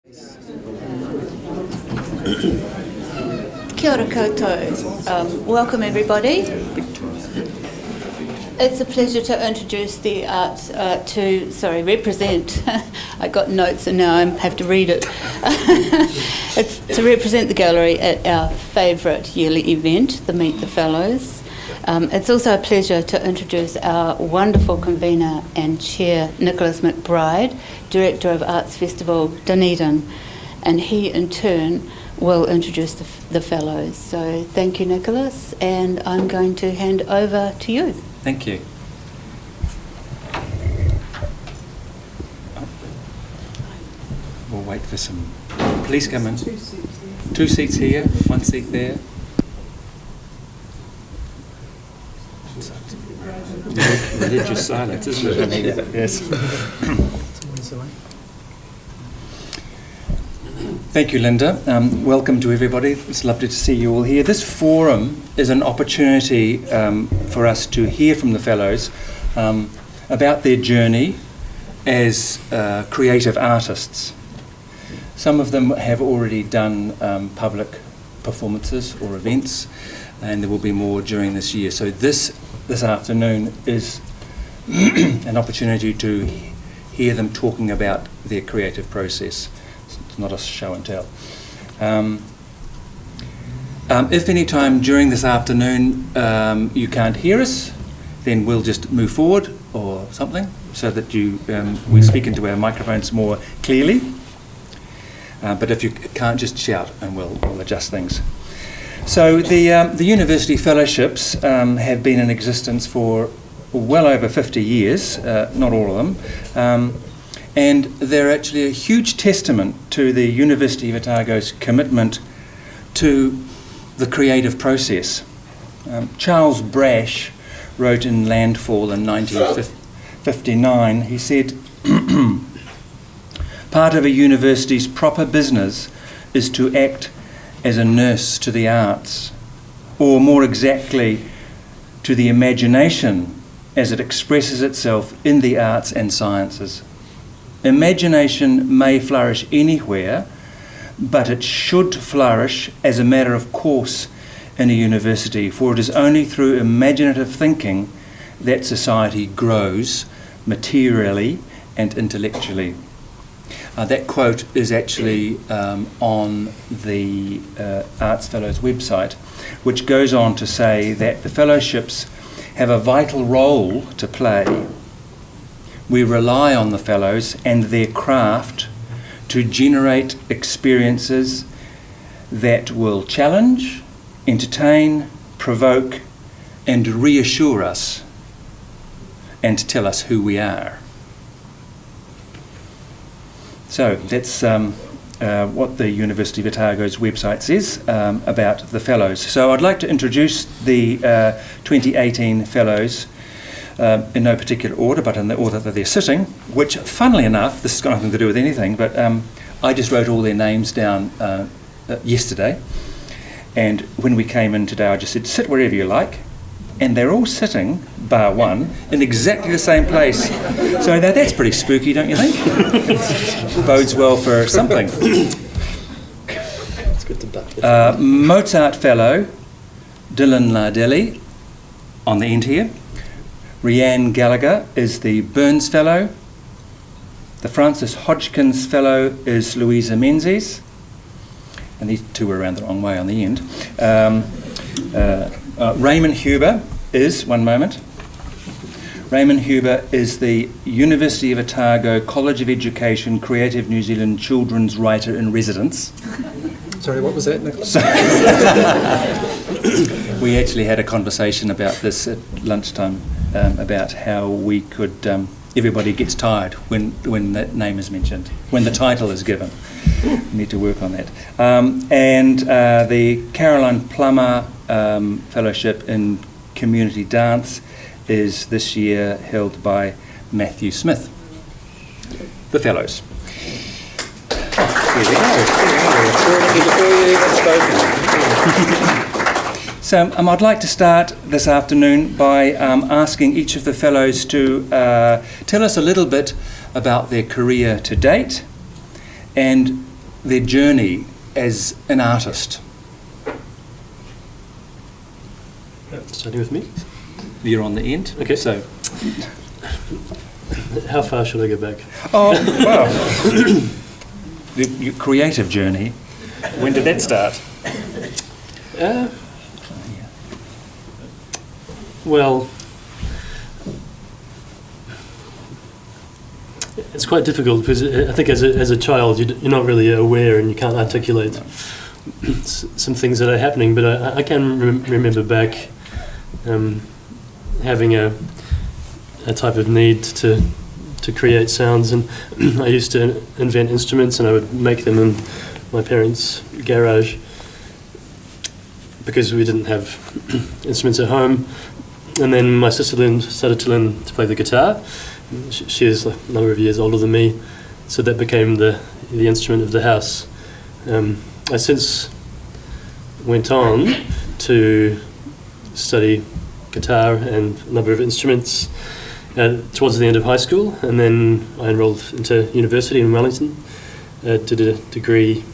Kia ora koutou. Welcome everybody. It's a pleasure to introduce the arts, represent. I got notes and now I have to read it. It's to represent the gallery at our favourite yearly event, the Meet the Fellows. It's also a pleasure to introduce our wonderful convener and chair, Nicholas McBryde, Director of Arts Festival Dunedin, and he in turn will introduce the fellows. So thank you, Nicholas, and I'm going to hand over to you. Thank you. We'll wait for some. Please come in. 2 seats here, 1 seat there. Religious silence, isn't it? Yes. Thank you, Linda. Welcome to everybody. It's lovely to see you all here. This forum is an opportunity for us to hear from the fellows about their journey as creative artists. Some of them have already done public performances or events, and there will be more during this year. So this afternoon is an opportunity to hear them talking about their creative process. It's not a show and tell. If any time during this afternoon you can't hear us, then we'll just move forward or something so that we speak into our microphones more clearly. But if you can't, just shout and we'll adjust things. So the university fellowships have been in existence for well over 50 years, not all of them, and they're actually a huge testament to the University of Otago's commitment to the creative process. Charles Brash wrote in Landfall in 1959, he said, "Part of a university's proper business is to act as a nurse to the arts, or more exactly, to the imagination as it expresses itself in the arts and sciences. Imagination may flourish anywhere, but it should flourish as a matter of course in a university, for it is only through imaginative thinking that society grows materially and intellectually." That quote is actually on the Arts Fellows website, which goes on to say that the fellowships have a vital role to play. We rely on the fellows and their craft to generate experiences that will challenge, entertain, provoke, and reassure us and tell us who we are. So that's what the University of Otago's website says about the fellows. So I'd like to introduce the 2018 fellows in no particular order, but in the order that they're sitting, which, funnily enough, this has got nothing to do with anything, but I just wrote all their names down yesterday, and when we came in today I just said, sit wherever you like, and they're all sitting, bar one, in exactly the same place. So that's pretty spooky, don't you think? Bodes well for something. It's good to back. Mozart Fellow, Dylan Lardelli, on the end here. Rhian Gallagher is the Burns Fellow. The Francis Hodgkins Fellow is Louise Menzies. And these two were around the wrong way on the end. Raymond Huber is, one moment. Raymond Huber is the University of Otago College of Education Creative New Zealand Children's Writer in Residence. Sorry, what was that, Nicholas? We actually had a conversation about this at lunchtime, about how we could, everybody gets tired when that name is mentioned, when the title is given. We need to work on that. And the Caroline Plummer Fellowship in Community Dance is this year held by Matthew Smith. The Fellows. So I'd like to start this afternoon by asking each of the fellows to tell us a little bit about their career to date and their journey as an artist? Starting with me? You're on the end. Okay. So, How far should I go back? oh well, your creative journey. When did that start? Well, it's quite difficult because I think as a child you're not really aware and you can't articulate some things that are happening. But I can remember back having a type of need to create sounds, and I used to invent instruments and I would make them in my parents' garage because we didn't have instruments at home. And then my sister Lynn started to learn to play the guitar. She is a number of years older than me, so that became the instrument of the house. I since went on to study guitar and a number of instruments towards the end of high school, and then I enrolled into university in Wellington, did a degree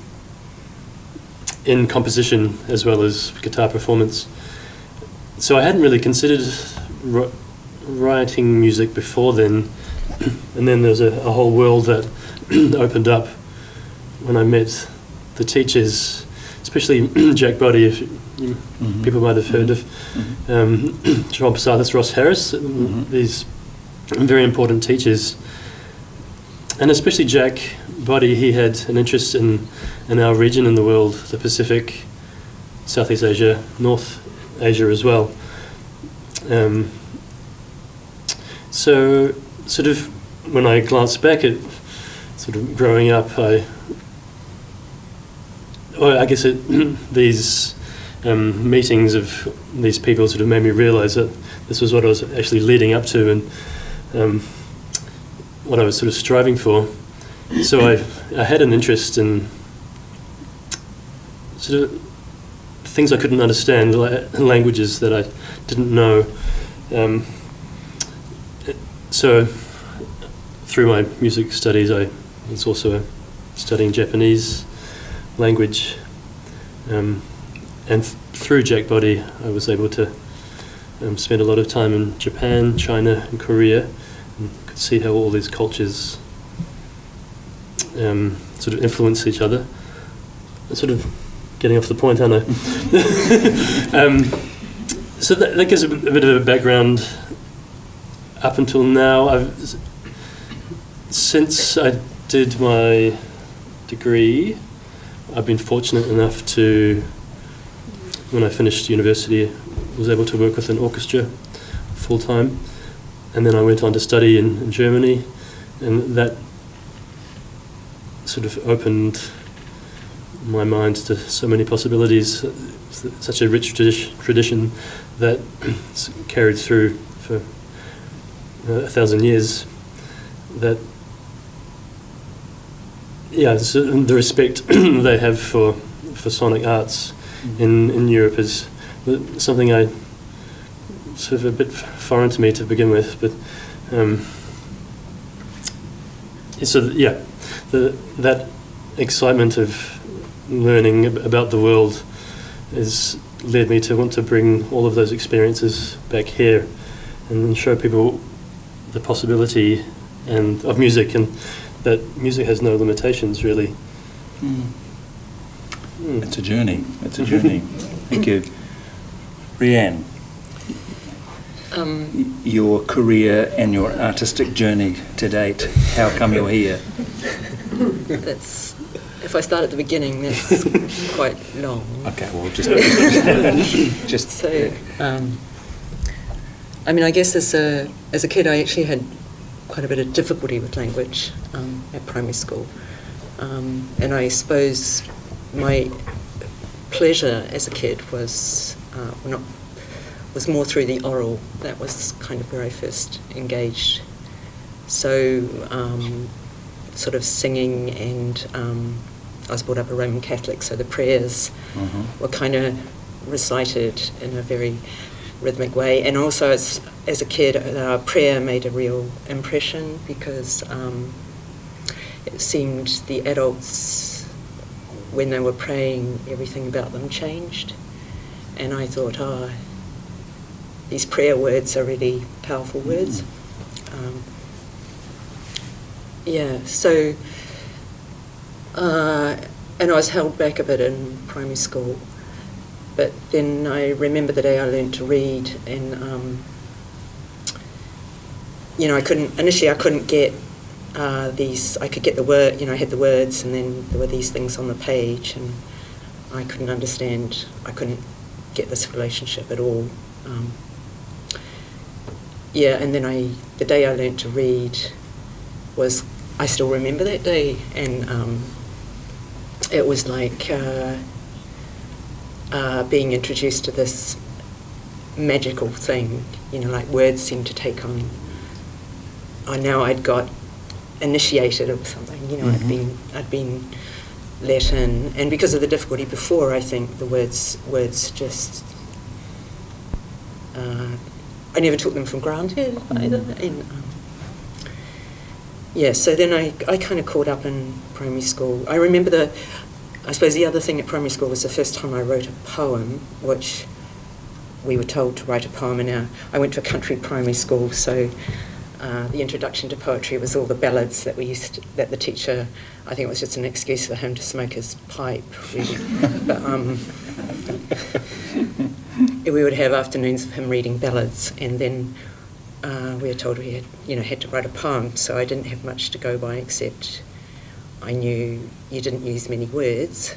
in composition as well as guitar performance. So I hadn't really considered writing music before then, and then there was a whole world that opened up when I met the teachers, especially Jack Boddy, if people might have heard of, John Passathis, Ross Harris, these very important teachers. And especially Jack Boddy, he had an interest in our region in the world, the Pacific, Southeast Asia, North Asia as well. So sort of when I glance back at sort of growing up, these meetings of these people sort of made me realise that this was what I was actually leading up to and what I was sort of striving for. So I had an interest in sort of things I couldn't understand, languages that I didn't know. So through my music studies, I was also studying Japanese language, and through Jack Boddy, I was able to spend a lot of time in Japan, China, and Korea, and could see how all these cultures sort of influence each other. Sort of getting off the point, aren't I? So that gives a bit of a background. Up until now, since I did my degree, I've been fortunate enough to, when I finished university, was able to work with an orchestra full time, and then I went on to study in Germany, and that sort of opened my mind to so many possibilities, such a rich tradition that carried through for 1,000 years. That, so the respect they have for sonic arts in Europe is something I sort of a bit foreign to me to begin with, but that excitement of learning about the world has led me to want to bring all of those experiences back here and show people the possibility of music, and that music has no limitations, really. It's a journey. It's a journey. Thank you. Rhian, your career and your artistic journey to date, how come you're here? If I start at the beginning, that's quite long. Okay, well, just So, I mean, I guess as a kid, I actually had quite a bit of difficulty with language at primary school, and I suppose my pleasure as a kid was more through the oral. That was kind of where I first engaged. So, sort of singing, and I was brought up a Roman Catholic, so the prayers were kind of recited in a very rhythmic way. And also as a kid, prayer made a real impression because it seemed the adults when they were praying, everything about them changed. And I thought, these prayer words are really powerful words. So, and I was held back a bit in primary school. But then I remember the day I learned to read, and I couldn't get these. I could get the word, I had the words, and then there were these things on the page, and I couldn't understand. I couldn't get this relationship at all. And then the day I learned to read was, I still remember that day, and it was like being introduced to this magical thing, like words seemed to take on. Now I'd got initiated or something, I'd been let in, and because of the difficulty before, I think the words just, I never took them for granted either. And, so then I kind of caught up in primary school. I remember I suppose the other thing at primary school was the first time I wrote a poem, which we were told to write a poem, and I went to a country primary school, so the introduction to poetry was all the ballads that that the teacher, I think it was just an excuse for him to smoke his pipe, really. But we would have afternoons of him reading ballads, and then we were told we had to write a poem, so I didn't have much to go by except I knew you didn't use many words,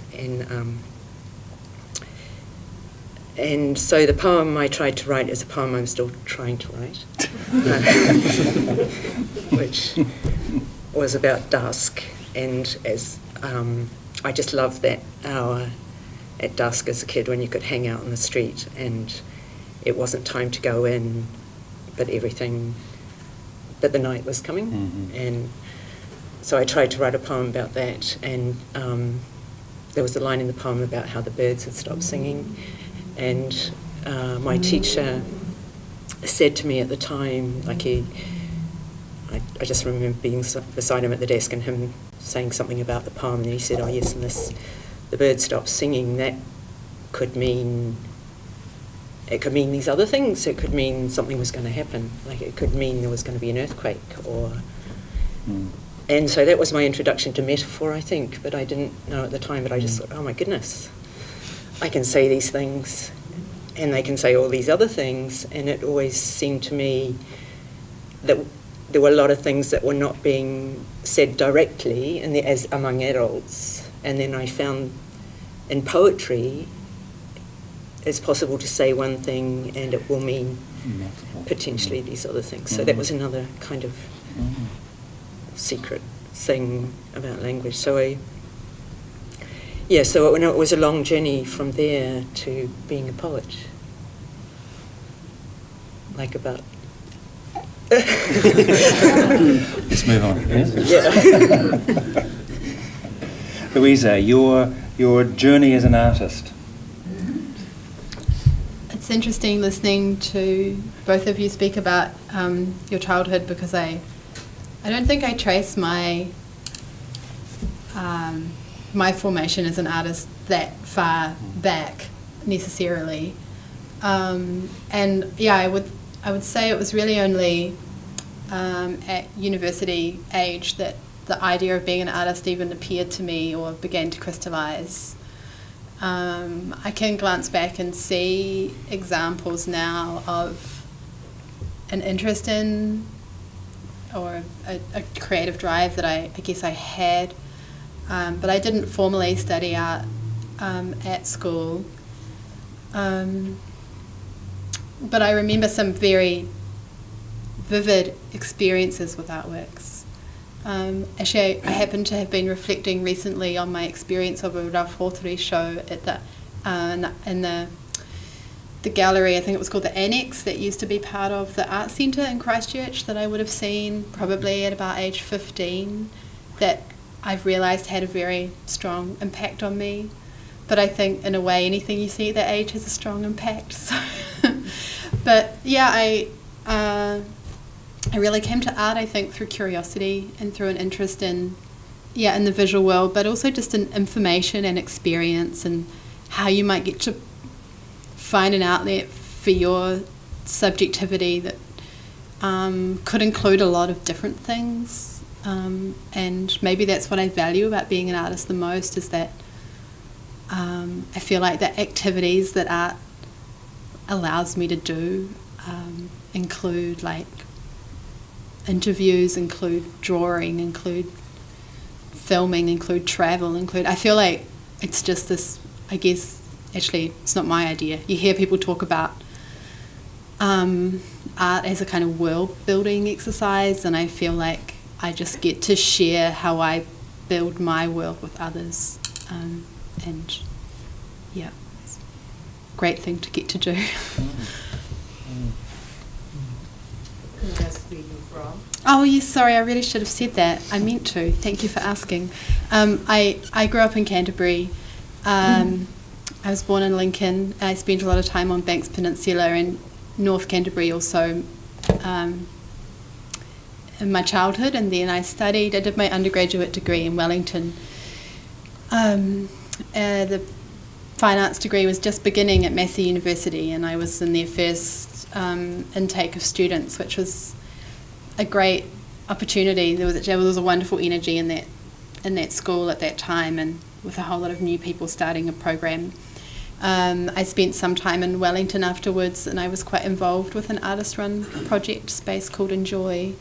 and so the poem I tried to write is a poem I'm still trying to write, which was about dusk, and as I just loved that hour at dusk as a kid when you could hang out on the street and it wasn't time to go in, but the night was coming, and so I tried to write a poem about that, and there was a line in the poem about how the birds had stopped singing, and my teacher said to me at the time, I just remember being beside him at the desk and him saying something about the poem, and he said, "Oh yes, and the birds stopped singing. That could mean." It could mean these other things. It could mean something was going to happen. Like it could mean there was going to be an earthquake, and so that was my introduction to metaphor, I think. But I didn't know at the time. But I just thought, oh my goodness, I can say these things, and they can say all these other things. And it always seemed to me that there were a lot of things that were not being said directly, as among adults. And then I found in poetry, it's possible to say one thing and it will mean potentially these other things. So that was another kind of secret thing about language. So it was a long journey from there to being a poet. Let's move on. Yeah. Louisa, your journey as an artist. It's interesting listening to both of you speak about your childhood, because I don't think I trace my my formation as an artist that far back necessarily, and I would say it was really only at university age that the idea of being an artist even appeared to me or began to crystallize. I can glance back and see examples now of an interest in or a creative drive that I guess I had, but I didn't formally study art at school. But I remember some very vivid experiences with artworks. Actually, I happen to have been reflecting recently on my experience of a Rauwhoteri show at in the gallery. I think it was called the Annex, that used to be part of the art centre in Christchurch, that I would have seen probably at about age 15, that I've realised had a very strong impact on me. But I think in a way anything you see at that age has a strong impact. So but yeah, I really came to art, I think, through curiosity and through an interest in in the visual world, but also just in information and experience and how you might get to find an outlet for your subjectivity that could include a lot of different things. And maybe that's what I value about being an artist the most, is that I feel like the activities that art allows me to do include like interviews, include drawing, include filming, include travel, I feel like it's just this, I guess, actually it's not my idea. You hear people talk about art as a kind of world building exercise, and I feel like I just get to share how I build my world with others, and yeah, it's a great thing to get to do. Oh yes, sorry, I really should have said that. I meant to. Thank you for asking. I grew up in Canterbury. I was born in Lincoln. I spent a lot of time on Banks Peninsula and North Canterbury also in my childhood, and then I did my undergraduate degree in Wellington. The fine arts degree was just beginning at Massey University, and I was in their first intake of students, which was a great opportunity. There was a wonderful energy in that school at that time, and with a whole lot of new people starting a program. I spent some time in Wellington afterwards, and I was quite involved with an artist-run project space called Enjoy.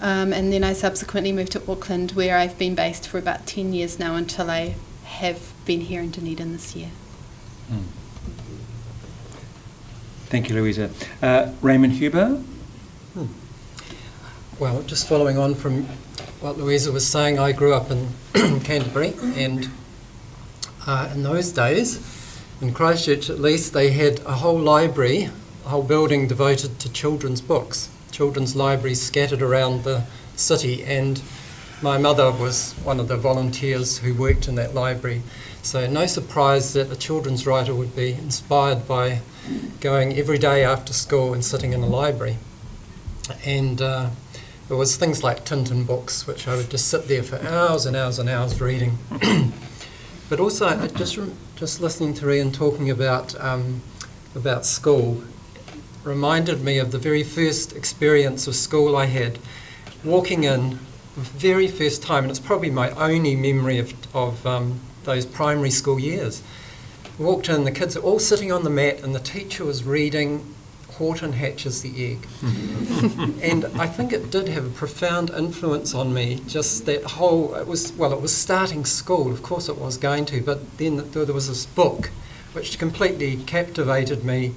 And then I subsequently moved to Auckland, where I've been based for about 10 years now, until I have been here in Dunedin this year. Thank you, Louisa. Raymond Huber? Well, just following on from what Louisa was saying, I grew up in Canterbury, and in those days, in Christchurch at least, they had a whole library, a whole building devoted to children's books, children's libraries scattered around the city, and my mother was one of the volunteers who worked in that library. So no surprise that a children's writer would be inspired by going every day after school and sitting in a library. And there was things like Tintin books, which I would just sit there for hours and hours and hours reading. But also, just listening to Rhian talking about school reminded me of the very first experience of school I had. Walking in, the very first time, and it's probably my only memory of those primary school years. Walked in, the kids are all sitting on the mat, and the teacher was reading Horton Hatch's The Egg. And I think it did have a profound influence on me, just that whole, it was starting school, of course it was going to, but then there was this book which completely captivated me,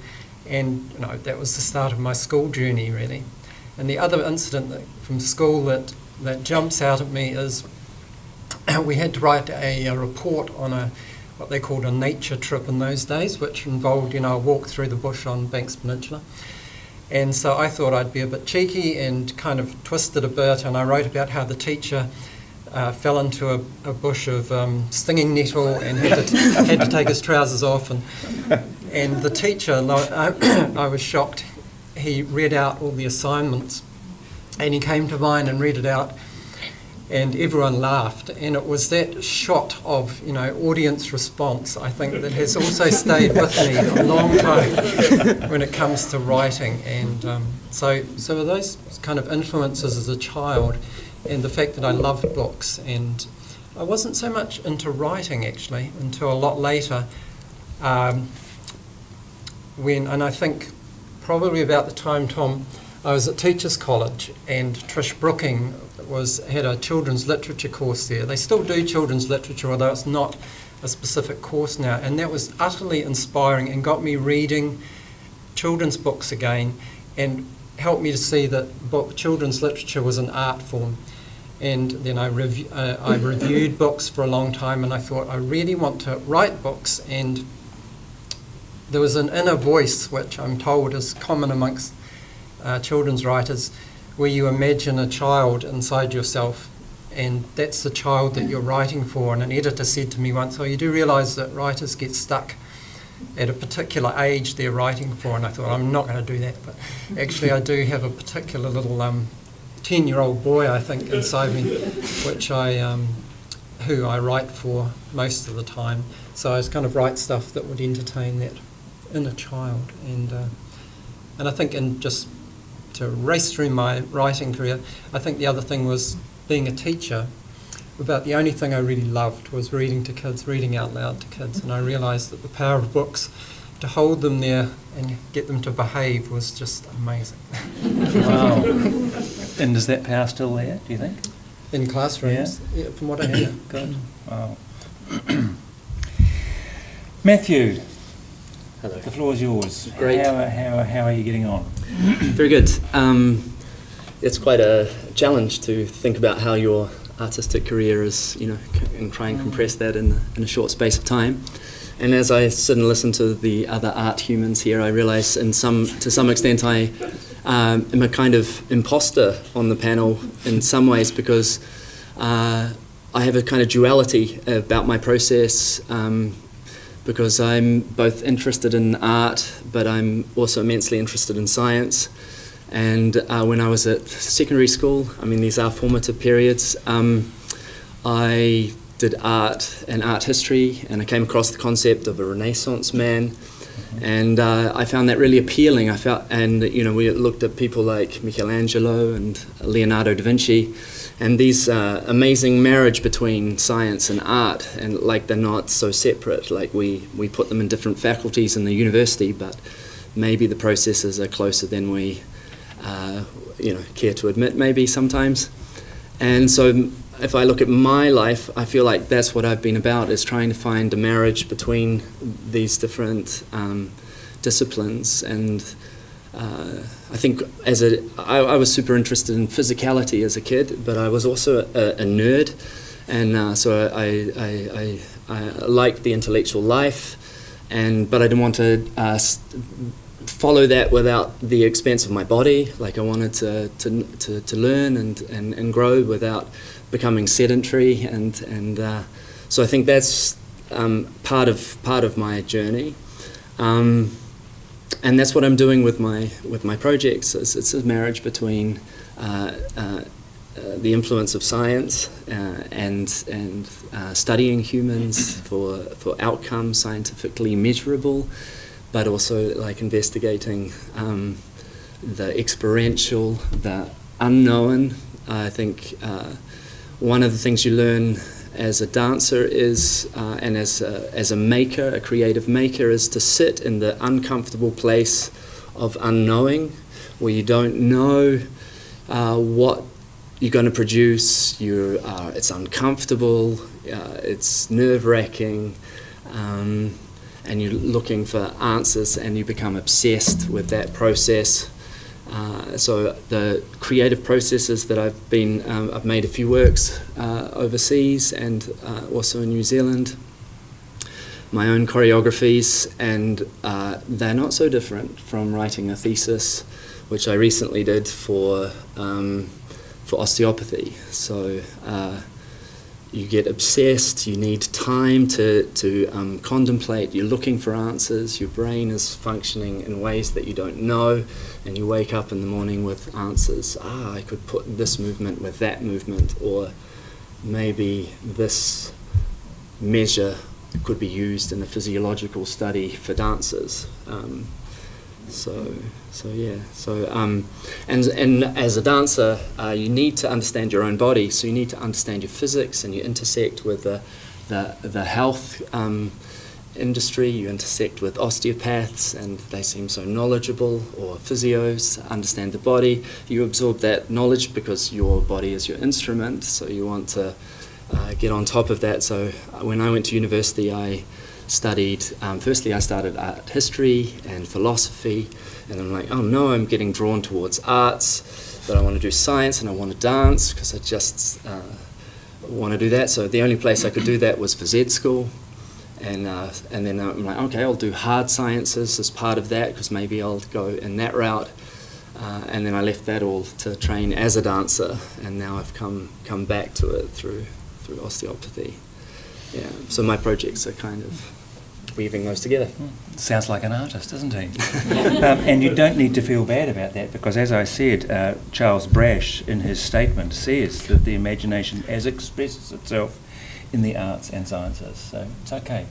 and that was the start of my school journey really. And the other incident from school that jumps out at me is we had to write a report on what they called a nature trip in those days, which involved, a walk through the bush on Banks Peninsula. And so I thought I'd be a bit cheeky and kind of twisted a bit, and I wrote about how the teacher fell into a bush of stinging nettle and had to take his trousers off. And the teacher, I was shocked, he read out all the assignments, and he came to mine and read it out, and everyone laughed. And it was that shot of audience response, I think, that has also stayed with me a long time when it comes to writing. And so those kind of influences as a child, and the fact that I loved books. And I wasn't so much into writing actually until a lot later, and I think probably about the time, Tom, I was at Teachers College, and Trish Brooking had a children's literature course there. They still do children's literature, although it's not a specific course now, and that was utterly inspiring and got me reading children's books again, and helped me to see that children's literature was an art form. And then I reviewed books for a long time, and I thought I really want to write books. And there was an inner voice, which I'm told is common amongst children's writers, where you imagine a child inside yourself, and that's the child that you're writing for. And an editor said to me once, you do realise that writers get stuck at a particular age they're writing for? And I thought, I'm not going to do that. But actually I do have a particular little 10-year-old boy, I think, inside me, which I who I write for most of the time. So I kind of write stuff that would entertain that inner child. And I think just to race through my writing career, I think the other thing was being a teacher. About the only thing I really loved was reading to kids, reading out loud to kids. And I realised that the power of books, to hold them there and get them to behave, was just amazing. Wow. And is that power still there, do you think? In classrooms, yeah, from what I hear. Good. Wow. Matthew, Hello. the floor is yours. Great. How are you getting on? Very good. It's quite a challenge to think about how your artistic career is, and try and compress that in a short space of time. And as I sit and listen to the other art humans here, I realise to some extent I am a kind of imposter on the panel in some ways, because I have a kind of duality about my process, because I'm both interested in art, but I'm also immensely interested in science. And when I was at secondary school, these are formative periods, I did art and art history, and I came across the concept of a Renaissance man, and I found that really appealing. We looked at people like Michelangelo and Leonardo da Vinci, and these amazing marriage between science and art, and like they're not so separate. Like we put them in different faculties in the university, but maybe the processes are closer than we care to admit maybe sometimes. And so if I look at my life, I feel like that's what I've been about, is trying to find a marriage between these different disciplines. And I think I was super interested in physicality as a kid, but I was also a nerd, and so I liked the intellectual life, but I didn't want to follow that without the expense of my body. Like I wanted to learn and grow without becoming sedentary, and so I think that's part of my journey, and that's what I'm doing with my projects. It's a marriage between the influence of science and studying humans for outcomes scientifically measurable, but also like investigating the experiential, the unknown. I think one of the things you learn as a dancer is, and as a maker, a creative maker, is to sit in the uncomfortable place of unknowing, where you don't know what you're going to produce. It's uncomfortable, it's nerve-wracking, and you're looking for answers, and you become obsessed with that process. So the creative processes that I've made a few works overseas and also in New Zealand, my own choreographies, and they're not so different from writing a thesis, which I recently did for osteopathy. So you get obsessed, you need time to contemplate, you're looking for answers, your brain is functioning in ways that you don't know, and you wake up in the morning with answers. I could put this movement with that movement, or maybe this measure could be used in a physiological study for dancers. And as a dancer, you need to understand your own body. So you need to understand your physics, and you intersect with the health industry. You intersect with osteopaths, and they seem so knowledgeable, or physios, understand the body. You absorb that knowledge because your body is your instrument. So you want to get on top of that. So when I went to university, I studied, firstly I started art history and philosophy, and I'm like, oh no, I'm getting drawn towards arts, but I want to do science and I want to dance, because I just want to do that. So the only place I could do that was phys ed school, and then I'm like, okay, I'll do hard sciences as part of that, because maybe I'll go in that route, and then I left that all to train as a dancer, and now I've come back to it through osteopathy. Yeah, so my projects are kind of weaving those together. Sounds like an artist, doesn't he? And you don't need to feel bad about that, because as I said, Charles Brash in his statement says that the imagination as expresses itself in the arts and sciences. So it's okay.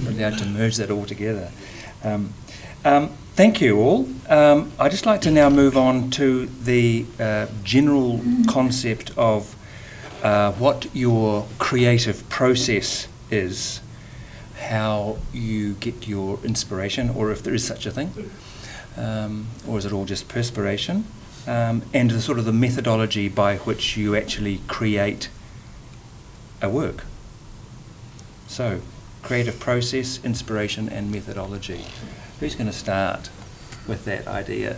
We're allowed to merge that all together. Thank you all. I'd just like to now move on to the general concept of what your creative process is, how you get your inspiration, or if there is such a thing, or is it all just perspiration, and the sort of the methodology by which you actually create a work. So, creative process, inspiration, and methodology. Who's going to start with that idea?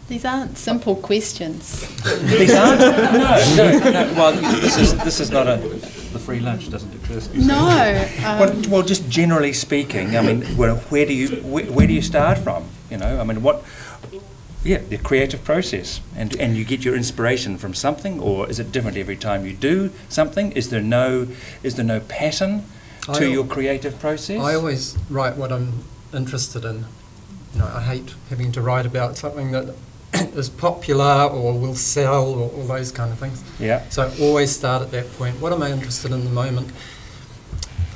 These aren't simple questions. These aren't? No. Well, this is not the free lunch doesn't exist. No. Well, just generally speaking, I mean, where do you start from? You know, I mean, the creative process, and you get your inspiration from something, or is it different every time you do something? Is there no pattern to your creative process? I always write what I'm interested in. You know, I hate having to write about something that is popular or will sell or all those kind of things. Yeah. So I always start at that point. What am I interested in the moment?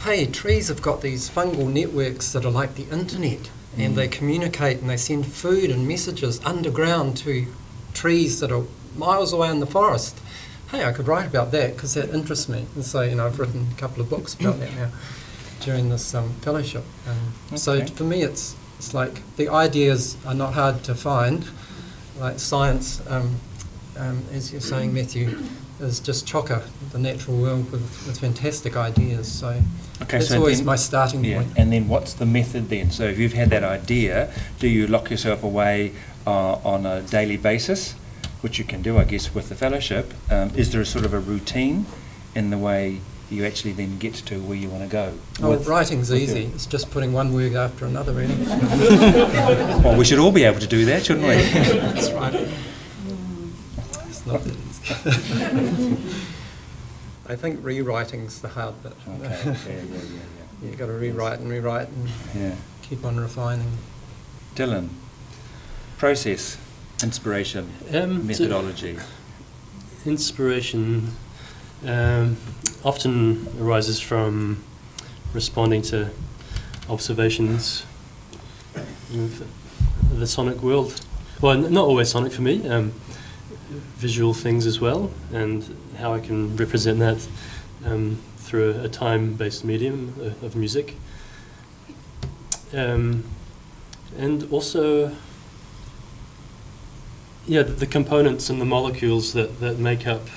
Hey, trees have got these fungal networks that are like the internet, and they communicate and they send food and messages underground to trees that are miles away in the forest. Hey, I could write about that because that interests me. And so, you know, I've written a couple of books about that now during this fellowship. So for me, it's like the ideas are not hard to find. Like science, as you're saying, Matthew, is just chocker, the natural world with fantastic ideas. So that's always my starting point. And then what's the method then? So if you've had that idea, do you lock yourself away on a daily basis, which you can do, I guess, with the fellowship? Is there a sort of a routine in the way you actually then get to where you want to go? Writing's easy. It's just putting one word after another, really. Well, we should all be able to do that, shouldn't we? That's right. It's not that easy. I think rewriting's the hard bit. Okay. Yeah. You've got to rewrite and keep on refining. Dylan, process, inspiration, methodology. Inspiration often arises from responding to observations of the sonic world. Well, not always sonic for me, visual things as well, and how I can represent that through a time-based medium of music. And also, the components and the molecules that make up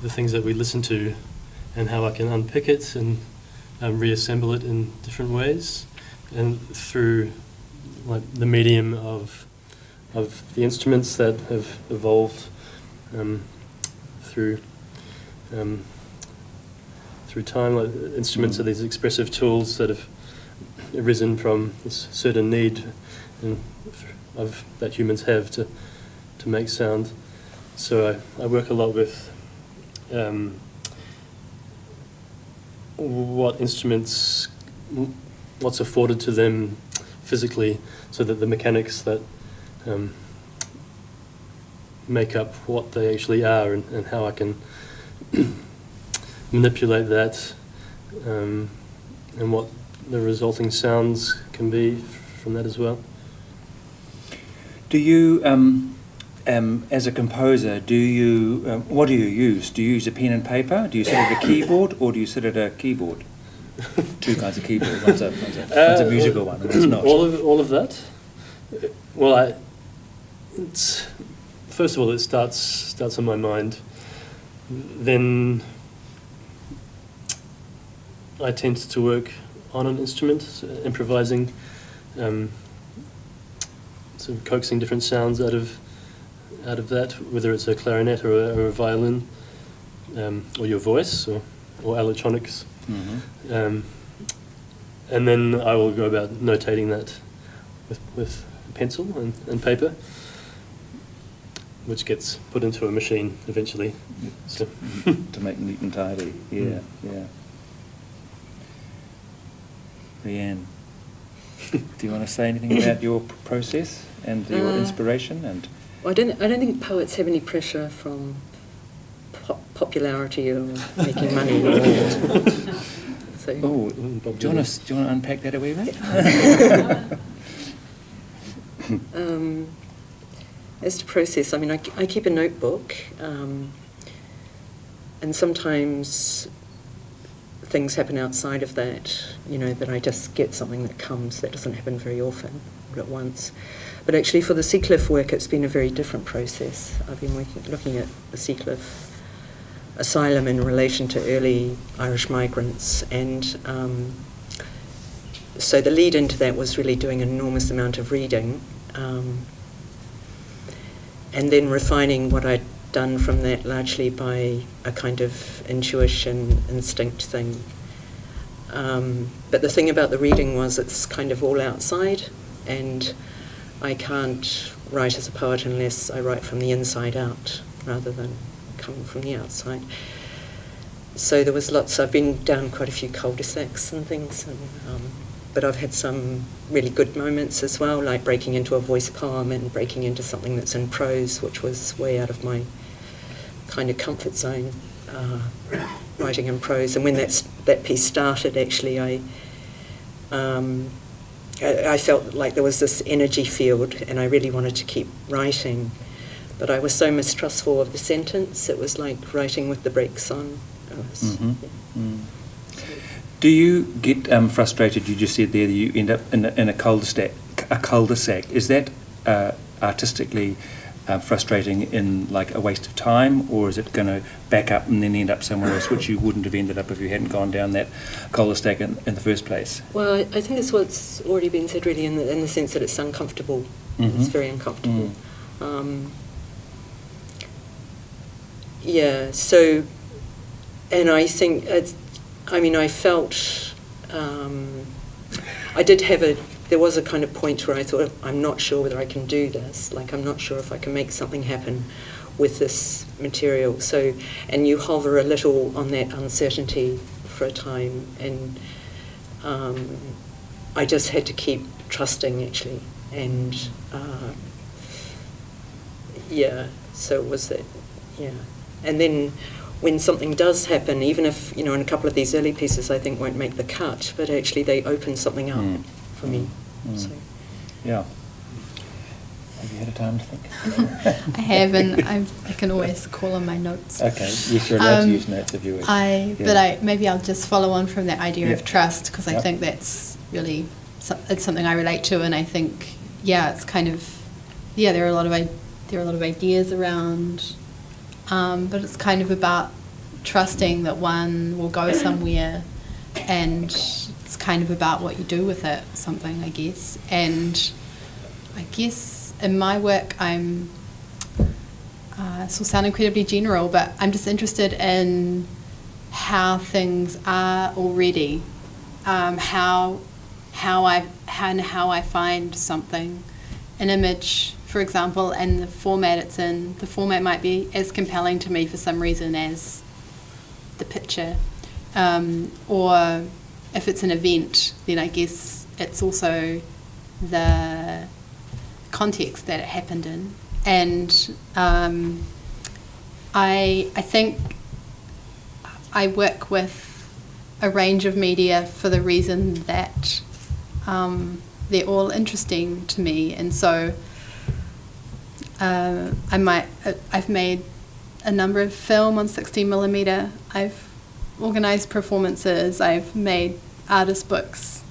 the things that we listen to, and how I can unpick it and reassemble it in different ways, and through like the medium of the instruments that have evolved through time. Like instruments are these expressive tools that have arisen from this certain need that humans have to make sound. So I work a lot with what's afforded to them physically, so that the mechanics that make up what they actually are, and how I can manipulate that, and what the resulting sounds can be from that as well. Do you, as a composer, what do you use? Do you use a pen and paper? Do you sit at a keyboard, or do you sit at a keyboard? Two kinds of keyboard. One's a musical one, and one's not. All of that. Well, first of all, it starts in my mind. Then I tend to work on an instrument, so improvising, sort of coaxing different sounds out of that, whether it's a clarinet or a violin, or your voice, or electronics. Mm-hmm. And then I will go about notating that with pencil and paper, which gets put into a machine eventually. So. To make neat and tidy. Yeah. Rhian, do you want to say anything about your process and your inspiration? And Well, I don't think poets have any pressure from popularity or making money. So, Oh, do you want to unpack that a wee bit? as to process, I mean, I keep a notebook, and sometimes things happen outside of that, that I just get something that comes. That doesn't happen very often, all at once. But actually for the Seacliff work, it's been a very different process. I've been looking at the Seacliff asylum in relation to early Irish migrants, and so the lead into that was really doing an enormous amount of reading, and then refining what I'd done from that largely by a kind of intuition, instinct thing. But the thing about the reading was it's kind of all outside, and I can't write as a poet unless I write from the inside out rather than coming from the outside. So there was I've been down quite a few cul-de-sacs and things, but I've had some really good moments as well, like breaking into a voice poem and breaking into something that's in prose, which was way out of my kind of comfort zone, writing in prose. And when that piece started, actually, I felt like there was this energy field, and I really wanted to keep writing. But I was so mistrustful of the sentence, it was like writing with the brakes on. Do you get frustrated? You just said there that you end up in a cul-de-sac. Is that artistically frustrating in like a waste of time, or is it going to back up and then end up somewhere else, which you wouldn't have ended up if you hadn't gone down that cul-de-sac in the first place? Well, I think it's what's already been said, really, in the sense that it's uncomfortable. It's very uncomfortable. Yeah. So, and I think I felt I did have there was a kind of point where I thought, I'm not sure whether I can do this. Like, I'm not sure if I can make something happen with this material. So, and you hover a little on that uncertainty for a time, and I just had to keep trusting, actually. And so it was that, And then when something does happen, even if, in a couple of these early pieces I think won't make the cut, but actually they open something up for me. So. Yeah. Have you had a time to think? I have, and I can always call on my notes. Okay, yes, you're allowed to use notes if you wish. But maybe I'll just follow on from that idea of trust, because I think that's really, it's something I relate to, and I think, it's kind of, there are a lot of ideas around, but it's kind of about trusting that one will go somewhere, and it's kind of about what you do with it, something, I guess. And I guess in my work, this will sound incredibly general, but I'm just interested in how things are already, how I find something, an image, for example, and the format it's in. The format might be as compelling to me for some reason as the picture, or if it's an event, then I guess it's also the context that it happened in. And I think I work with a range of media for the reason that they're all interesting to me, and so I've made a number of film on 16mm. I've organised performances. I've made artist books.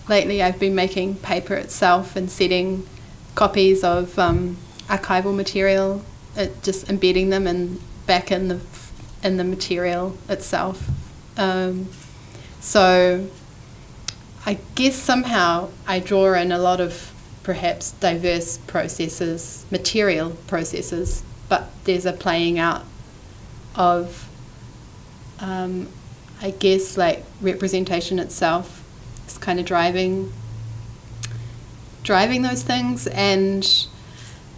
Lately, I've been making paper itself and setting copies of archival material, just embedding them back in the material itself. So I guess somehow I draw in a lot of perhaps diverse processes, material processes, but there's a playing out of, I guess, like representation itself. It's kind of driving those things, and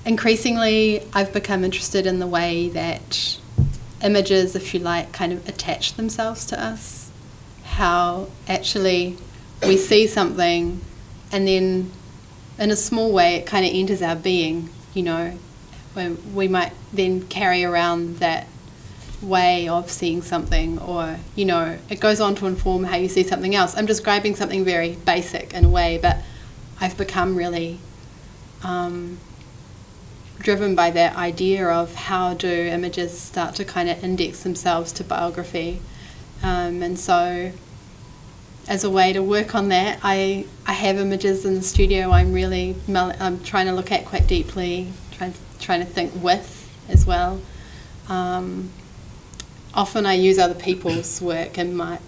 increasingly I've become interested in the way that images, if you like, kind of attach themselves to us. How actually we see something and then in a small way it kind of enters our being, we might then carry around that way of seeing something, or it goes on to inform how you see something else. I'm describing something very basic in a way, but I've become really driven by that idea of how do images start to kind of index themselves to biography, and so as a way to work on that, I have images in the studio I'm trying to look at quite deeply, trying to think with as well. Often I use other people's work in my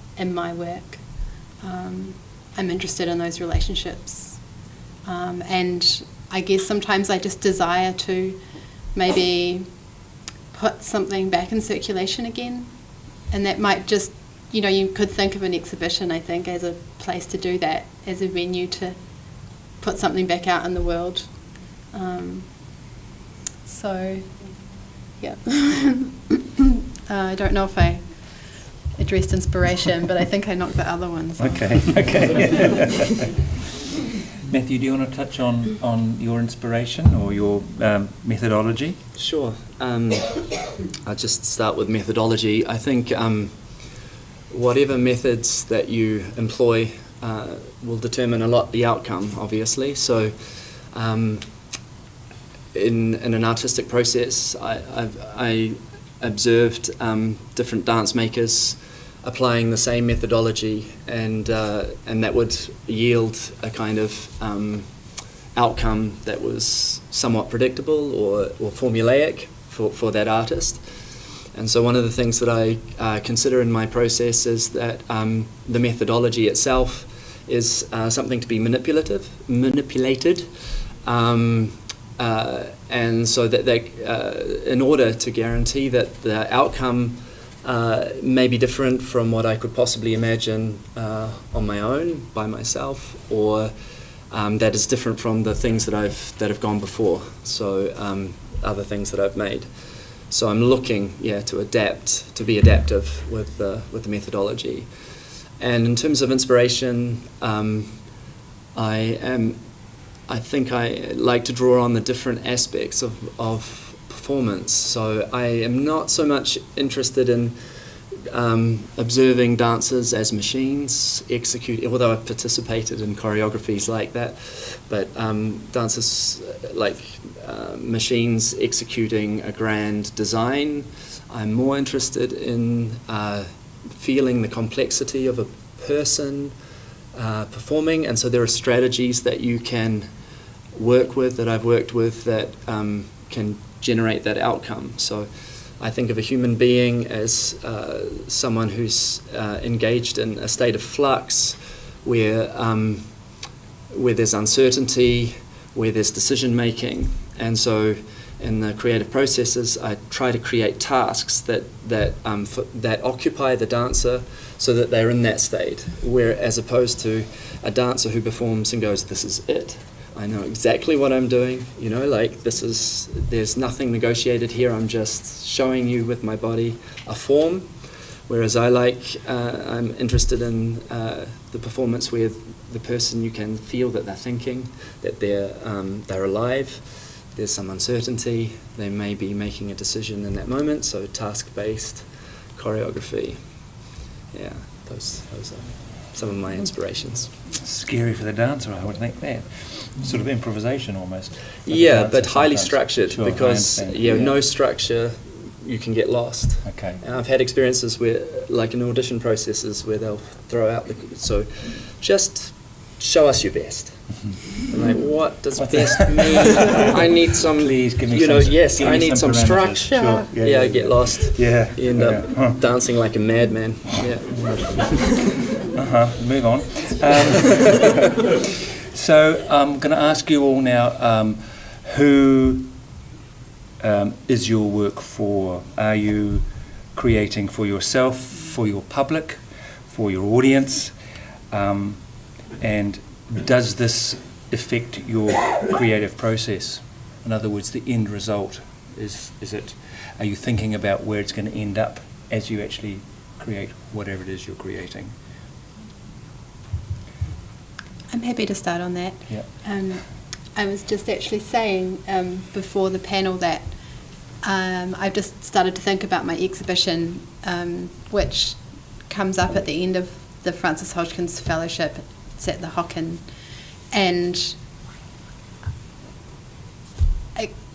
work. I'm interested in those relationships, and I guess sometimes I just desire to maybe put something back in circulation again, and that might just, you could think of an exhibition, I think, as a place to do that, as a venue to put something back out in the world. So, yeah. I don't know if I addressed inspiration, but I think I knocked the other ones off. Okay. Matthew, do you want to touch on your inspiration or your methodology? Sure. I'll just start with methodology. I think whatever methods that you employ will determine a lot the outcome, obviously. So in an artistic process, I observed different dance makers applying the same methodology, and that would yield a kind of outcome that was somewhat predictable or formulaic for that artist. And so one of the things that I consider in my process is that the methodology itself is something to be manipulated, and so that in order to guarantee that the outcome may be different from what I could possibly imagine on my own, by myself, or that is different from the things that have gone before, so other things that I've made. So I'm looking, to be adaptive with the methodology. And in terms of inspiration, I think I like to draw on the different aspects of performance. So I am not so much interested in observing dancers as machines executing, although I've participated in choreographies like that, but dancers like machines executing a grand design. I'm more interested in feeling the complexity of a person performing, and so there are strategies that you can work with, that I've worked with, that can generate that outcome. So I think of a human being as someone who's engaged in a state of flux where there's uncertainty, where there's decision making, and so in the creative processes I try to create tasks that occupy the dancer so that they're in that state, where as opposed to a dancer who performs and goes, this is it, I know exactly what I'm doing, there's nothing negotiated here, I'm just showing you with my body a form. Whereas I'm interested in the performance where the person, you can feel that they're thinking, that they're alive, there's some uncertainty, they may be making a decision in that moment, so task-based choreography. Yeah, those are some of my inspirations. Scary for the dancer, I would think that. Sort of improvisation almost. Yeah, but highly structured, sure, because no structure, you can get lost. Okay. And I've had experiences where, like in audition processes, where they'll throw out so just show us your best. I'm like, what does best mean? I need some, please give me I need some structure. Sure. Yeah, I get lost. Yeah. You end up dancing like a madman. Yeah. Move on. So I'm going to ask you all now, who is your work for? Are you creating for yourself, for your public, for your audience? And does this affect your creative process? In other words, the end result, are you thinking about where it's going to end up as you actually create whatever it is you're creating? I'm happy to start on that. Yeah. I was just actually saying before the panel that I've just started to think about my exhibition, which comes up at the end of the Francis Hodgkins Fellowship. It's at the Hocken, and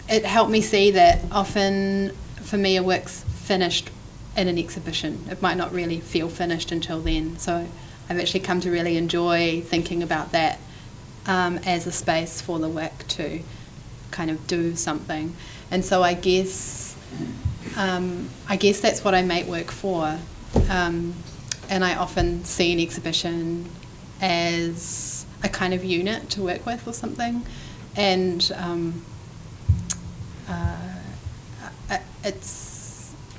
it helped me see that often, for me, a work's finished in an exhibition. It might not really feel finished until then. So I've actually come to really enjoy thinking about that as a space for the work to kind of do something. And so I guess that's what I make work for. And I often see an exhibition as a kind of unit to work with or something. And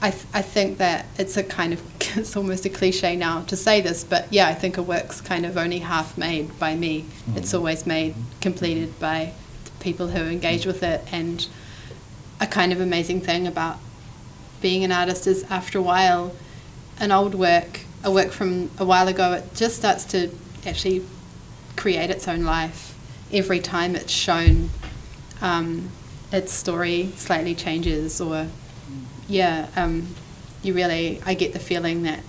I think that it's a kind of, it's almost a cliche now to say this, but yeah, I think a work's kind of only half made by me. It's always made, completed by the people who engage with it. And a kind of amazing thing about being an artist is, after a while, an old work, a work from a while ago, it just starts to actually create its own life. Every time it's shown, its story slightly changes, or I get the feeling that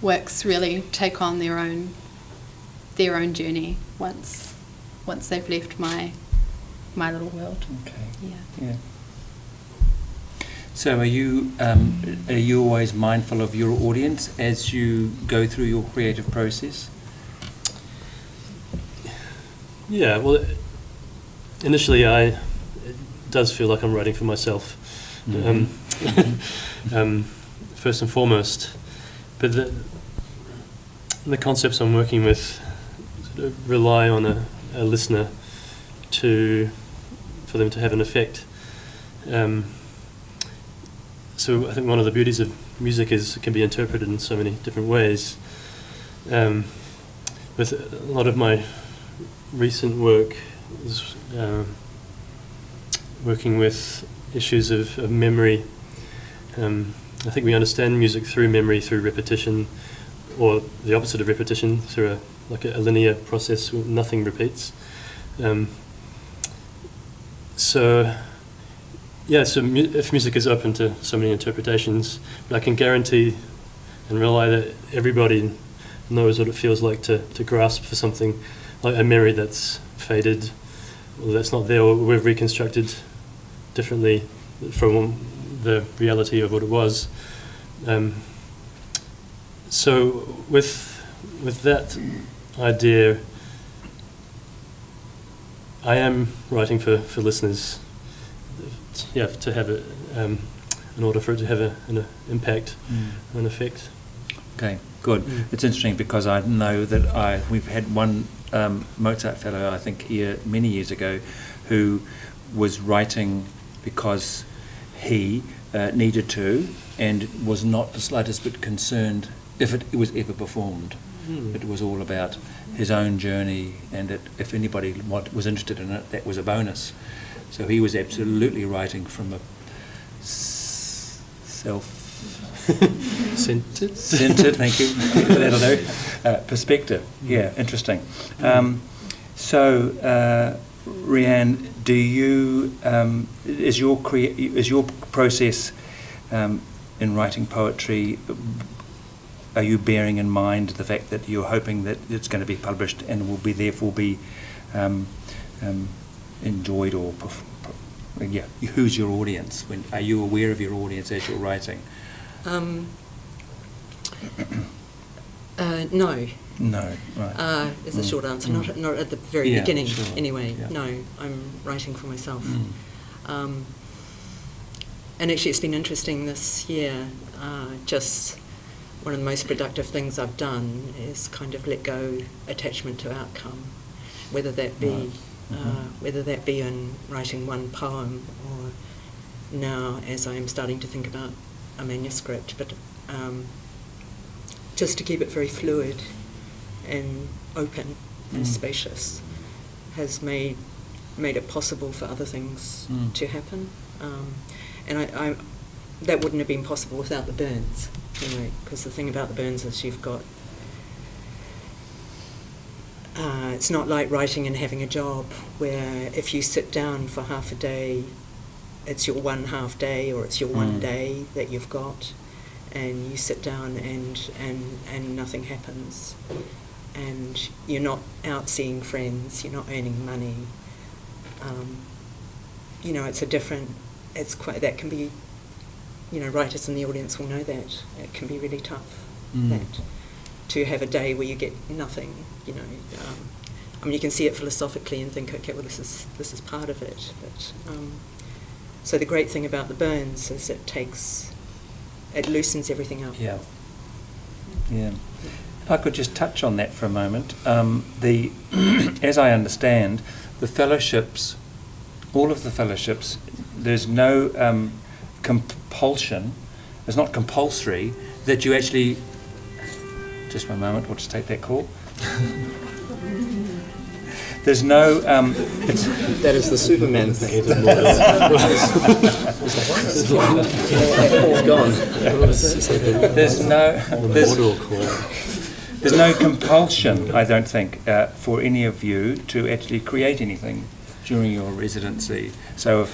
works really take on their own journey once they've left my little world. Okay. Yeah. So are you always mindful of your audience as you go through your creative process? Yeah, well, initially it does feel like I'm writing for myself, first and foremost. But the concepts I'm working with sort of rely on a listener for them to have an effect. So I think one of the beauties of music is it can be interpreted in so many different ways. With a lot of my recent work is working with issues of memory. I think we understand music through memory, through repetition, or the opposite of repetition, through a linear process where nothing repeats. If music is open to so many interpretations, but I can guarantee and rely that everybody knows what it feels like to grasp for something, like a memory that's faded, or that's not there, or we've reconstructed differently from the reality of what it was. So with that idea, I am writing for listeners. To have it, in order for it to have an impact, an effect. Okay, good. It's interesting because I know that we've had one Mozart fellow, I think here many years ago, who was writing because he needed to, and was not the slightest bit concerned if it was ever performed. It was all about his own journey, and if anybody was interested in it, that was a bonus. So he was absolutely writing from a self-centered, thank you, perspective. Yeah, interesting. Rhian, do you is your process in writing poetry? Are you bearing in mind the fact that you're hoping that it's going to be published and will therefore be enjoyed, or who's your audience? Are you aware of your audience as you're writing? No. No, right. Is the short answer. Not at the very beginning, sure. anyway. Yeah. No, I'm writing for myself. And actually, it's been interesting this year. Just one of the most productive things I've done is kind of let go attachment to outcome, whether that be in writing one poem, or now as I am starting to think about a manuscript, but just to keep it very fluid and open and spacious has made it possible for other things to happen. And I that wouldn't have been possible without the burns, because the thing about the burns is you've got it's not like writing and having a job where if you sit down for half a day it's your one half day or it's your one day that you've got, and you sit down and nothing happens, and you're not out seeing friends, you're not earning money. You know, it's a different. It's quite, that can be. You know, writers in the audience will know that it can be really tough. That to have a day where you get nothing. You know, I mean, you can see it philosophically and think, okay, well, this is part of it. But so the great thing about the burns is it loosens everything up. Yeah. If I could just touch on that for a moment. As I understand, the fellowships, all of the fellowships, there's no compulsion. It's not compulsory that you actually. Just one moment. We'll just take that call. There's no. That is the Superman thing. Gone. There's no compulsion, I don't think, for any of you to actually create anything during your residency. So,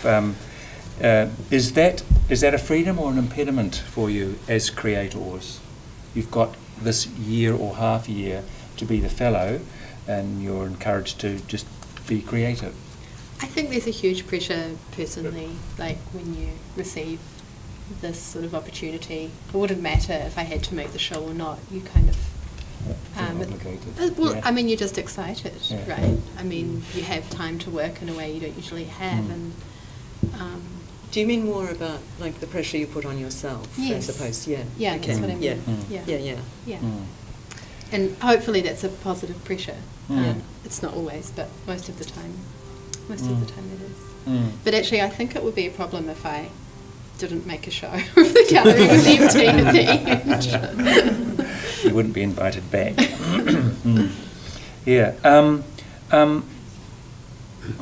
is that a freedom or an impediment for you as creators? You've got this year or half year to be the fellow, and you're encouraged to just be creative. I think there's a huge pressure personally, like when you receive this sort of opportunity. It wouldn't matter if I had to make the show or not. You kind of Yeah. I mean, you're just excited, Yeah. right? I mean, you have time to work in a way you don't usually have, and Do you mean more about like the pressure you put on yourself? Yes. I suppose. Yeah. yeah, Okay. that's what I mean. Yeah. Yeah. And hopefully that's a positive pressure. It's not always, but most of the time. Most of the time it is. But actually, I think it would be a problem if I didn't make a show if the gallery was empty at the end. You wouldn't be invited back. Yeah.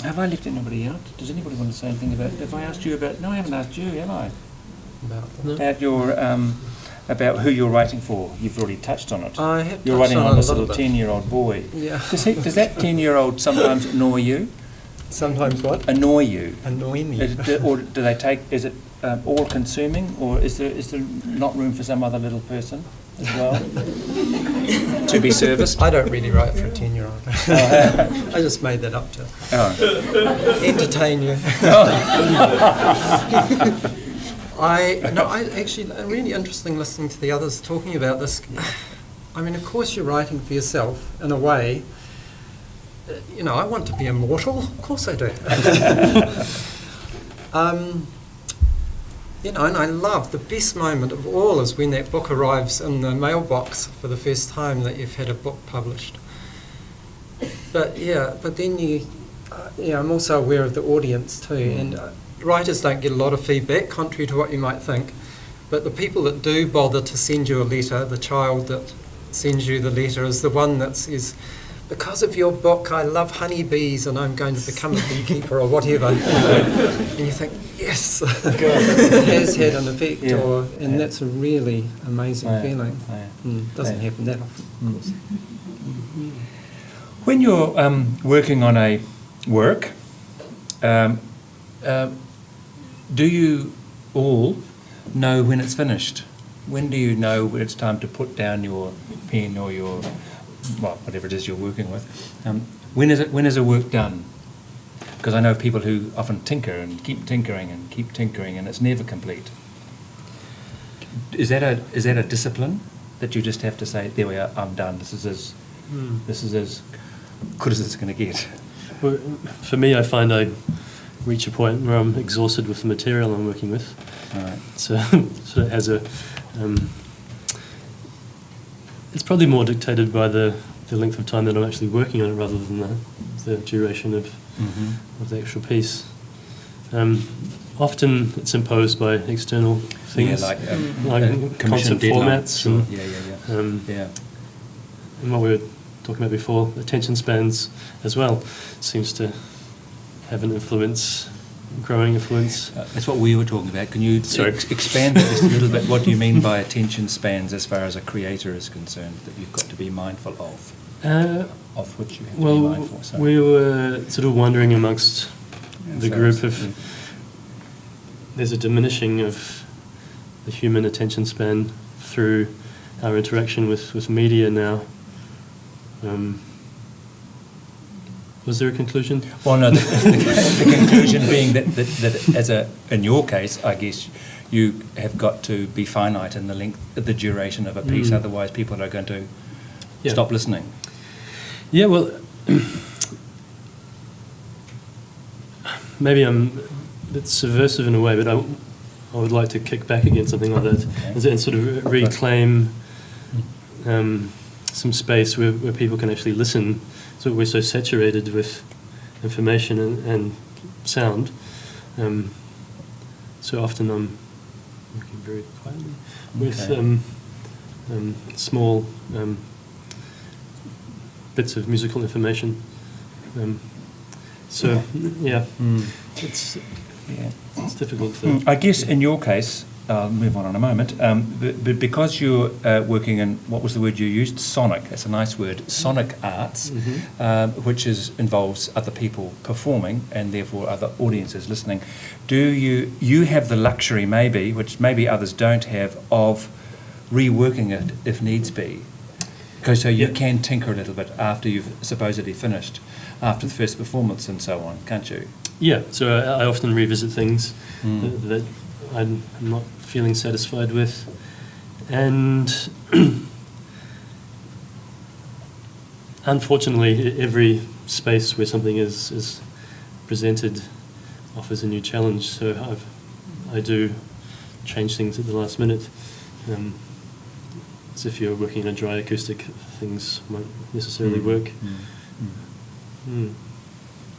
Have I left anybody out? Does anybody want to say anything about? Have I asked you about? No, I haven't asked you, have I? About your about who you're writing for. You've already touched on it. I have You're touched writing on on it this a little little bit. 10-year-old boy. Yeah. Does that 10-year-old sometimes annoy you? Sometimes what? Annoy you? Annoy me. Or do they take? Is it all-consuming, or is there not room for some other little person as well to be serviced? I don't really write for a 10-year-old. I just made that up to entertain you. Actually, really interesting listening to the others talking about this. I mean, of course you're writing for yourself in a way. You know, I want to be immortal. Of course I do. You know, and I love the best moment of all is when that book arrives in the mailbox for the first time that you've had a book published. But then I'm also aware of the audience too, and writers don't get a lot of feedback, contrary to what you might think. But the people that do bother to send you a letter, the child that sends you the letter is the one that says, because of your book, I love honeybees and I'm going to become a beekeeper or whatever. You know. And you think, yes, it has had an effect, and that's a really amazing feeling. Doesn't happen that often, of course. When you're working on a work, do you all know when it's finished? When do you know when it's time to put down your pen or your, well, whatever it is you're working with? When is a work done? Because I know of people who often tinker and keep tinkering and it's never complete. Is that a discipline that you just have to say, there we are, I'm done. This is as good as it's going to get. Well, for me, I find I reach a point where I'm exhausted with the material I'm working with. Right. So it has a. It's probably more dictated by the length of time that I'm actually working on it rather than the duration of the actual piece. Often it's imposed by external things, like constant formats. Sure. And, Yeah. And what we were talking about before, attention spans as well, seems to have an influence, growing influence. That's what we were talking about. Can you expand that just a little bit? What do you mean by attention spans as far as a creator is concerned that you've got to be mindful of? Of which you have to be mindful. Sorry. We were sort of wondering amongst the group of there's a diminishing of the human attention span through our interaction with media now. Was there a conclusion? Well, no, the conclusion being that in your case, I guess you have got to be finite in the duration of a piece, otherwise people are going to stop listening. Yeah, well, maybe I'm a bit subversive in a way, but I would like to kick back against something like that and sort of reclaim some space where people can actually listen. So we're so saturated with information and sound. So often I'm working very quietly with small bits of musical information. It's difficult to... I guess in your case, I'll move on in a moment, but because you're working in, what was the word you used? Sonic, that's a nice word, sonic arts, which involves other people performing and therefore other audiences listening. Do you have the luxury maybe, which maybe others don't have, of reworking it if needs be? Because so you can tinker a little bit after you've supposedly finished, after the first performance and so on, can't you? Yeah, so I often revisit things that I'm not feeling satisfied with, and unfortunately every space where something is presented offers a new challenge, so I do change things at the last minute. As if you're working in a dry acoustic, things won't necessarily work.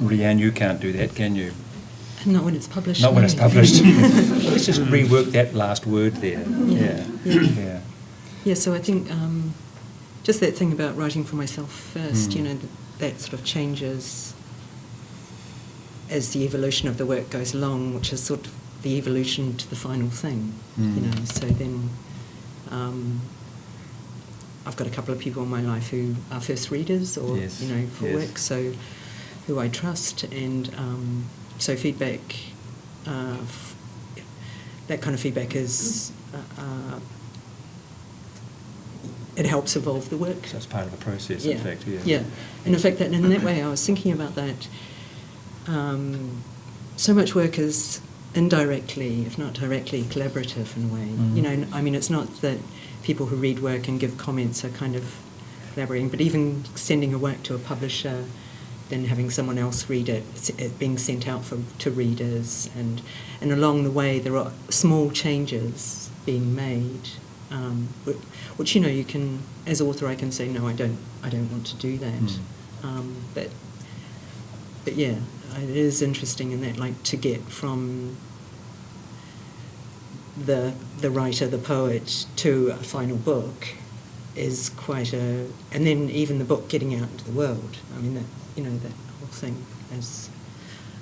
Rhian, you can't do that, can you? Not when it's published. Not when it's published. Let's just rework that last word there. Yeah, so I think just that thing about writing for myself first, that sort of changes as the evolution of the work goes along, which is sort of the evolution to the final thing, so then I've got a couple of people in my life who are first readers or, for work, so who I trust, and so feedback, that kind of feedback is, it helps evolve the work. So it's part of the process, in fact. Yeah, and in fact, in that way, I was thinking about that. So much work is indirectly, if not directly, collaborative in a way. I mean, it's not that people who read work and give comments are kind of collaborating, but even sending a work to a publisher, then having someone else read it, it being sent out to readers, and along the way there are small changes being made, which you can, as author, I can say no, I don't want to do that, but yeah, it is interesting in that, like, to get from the writer, the poet, to a final book is quite a, and then even the book getting out into the world. I mean, that that whole thing as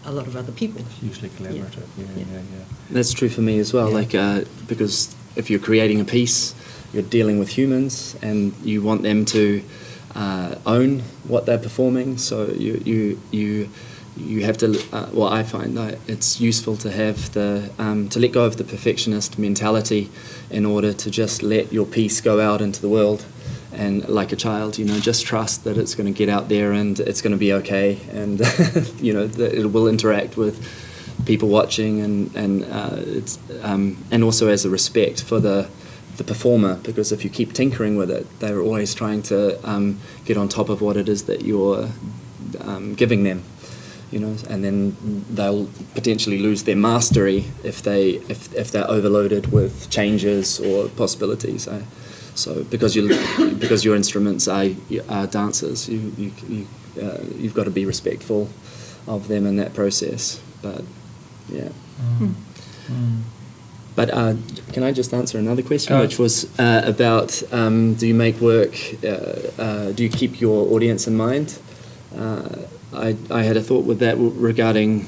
a lot of other people. It's usually collaborative. Yeah. That's true for me as well. Because if you're creating a piece, you're dealing with humans, and you want them to own what they're performing. So you have to. I find that it's useful to have to let go of the perfectionist mentality in order to just let your piece go out into the world, and like a child, just trust that it's going to get out there and it's going to be okay, and that it will interact with people watching, and it's and also as a respect for the performer, because if you keep tinkering with it, they're always trying to get on top of what it is that you're giving them. And then they'll potentially lose their mastery if they're overloaded with changes or possibilities. So because your instruments are dancers, you've got to be respectful of them in that process. But yeah. But can I just answer another question, which was about do you make work? Do you keep your audience in mind? I had a thought with that regarding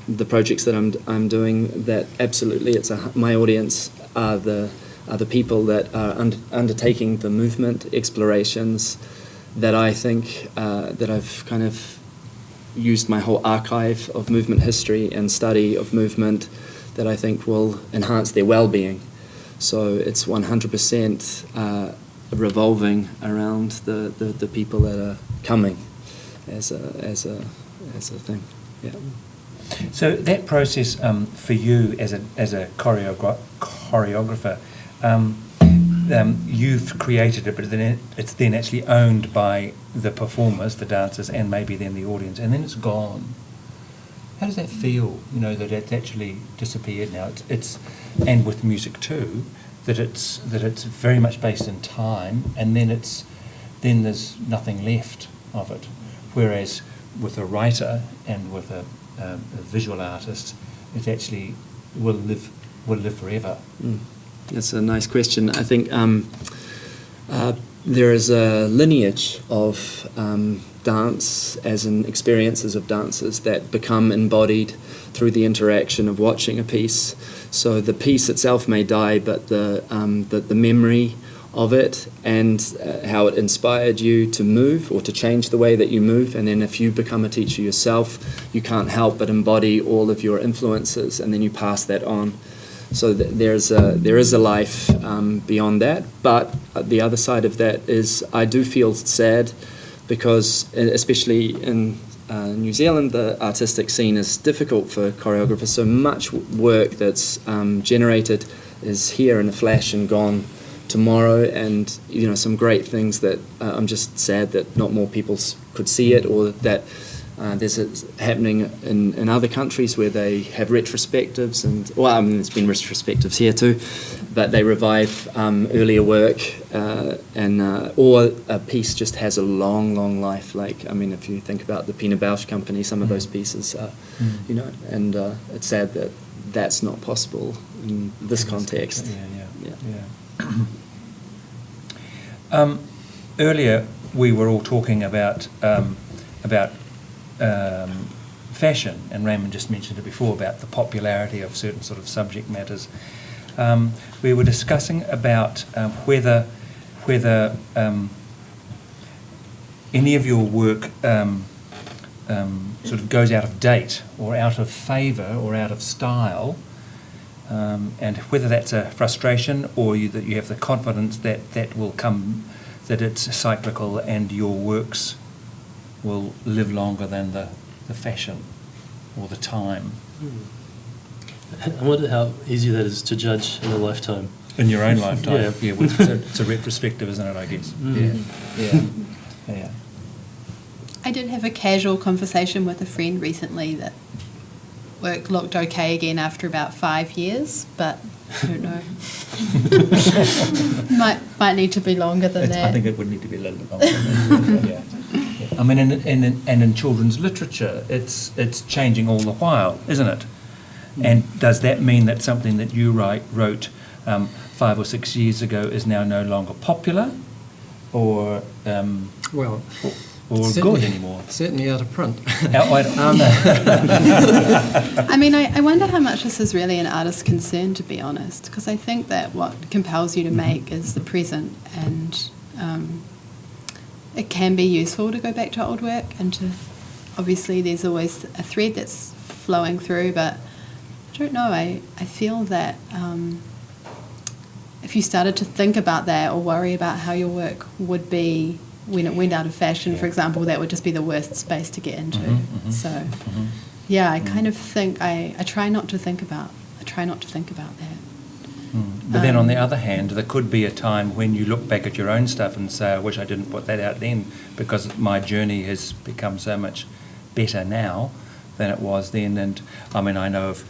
the projects that I'm doing. That absolutely, my audience are the people that are undertaking the movement explorations that I think that I've kind of used my whole archive of movement history and study of movement that I think will enhance their well-being. So it's 100% revolving around the people that are coming as a thing. Yeah. So that process for you as a choreographer, you've created it, but then it's then actually owned by the performers, the dancers, and maybe then the audience, and then it's gone. How does that feel? You know, that it's actually disappeared now. It's and with music too, that it's very much based in time, and then there's nothing left of it. Whereas with a writer and with a visual artist, it actually will live forever. That's a nice question. I think there is a lineage of dance as in experiences of dancers that become embodied through the interaction of watching a piece. So the piece itself may die, but the memory of it and how it inspired you to move or to change the way that you move. And then if you become a teacher yourself, you can't help but embody all of your influences, and then you pass that on. So there is a life beyond that. But the other side of that is I do feel sad because, especially in New Zealand, the artistic scene is difficult for choreographers. So much work that's generated is here in a flash and gone tomorrow, and you know, some great things that I'm just sad that not more people could see it, or that there's it happening in other countries where they have retrospectives, and well, I mean, there's been retrospectives here too, but they revive earlier work, or a piece just has a long life. Like, I mean, if you think about the Pina Bausch Company, some of those pieces, you know, and it's sad that that's not possible in this context. Yeah. Earlier, we were all talking about fashion, and Raymond just mentioned it before about the popularity of certain sort of subject matters. We were discussing about whether any of your work sort of goes out of date or out of favour or out of style, and whether that's a frustration or that you have the confidence that will come, that it's cyclical and your works will live longer than the fashion or the time. I wonder how easy that is to judge in a lifetime. In your own lifetime? Yeah. Well, it's a retrospective, isn't it, I guess? Yeah. I did have a casual conversation with a friend recently that work looked okay again after about 5 years, but I don't know. might need to be longer than that. I think it would need to be a little bit longer than that. Yeah. I mean, in children's literature, it's changing all the while, isn't it? And does that mean that something that you wrote 5 or 6 years ago is now no longer popular, or good anymore? Certainly out of print. I mean, I wonder how much this is really an artist's concern, to be honest, because I think that what compels you to make is the present, and it can be useful to go back to old work, and to, obviously there's always a thread that's flowing through, but I don't know, I feel that if you started to think about that or worry about how your work would be when it went out of fashion, for example, that would just be the worst space to get into. I kind of think I try not to think about that. But then on the other hand, there could be a time when you look back at your own stuff and say, I wish I didn't put that out then, because my journey has become so much better now than it was then. And I mean, I know of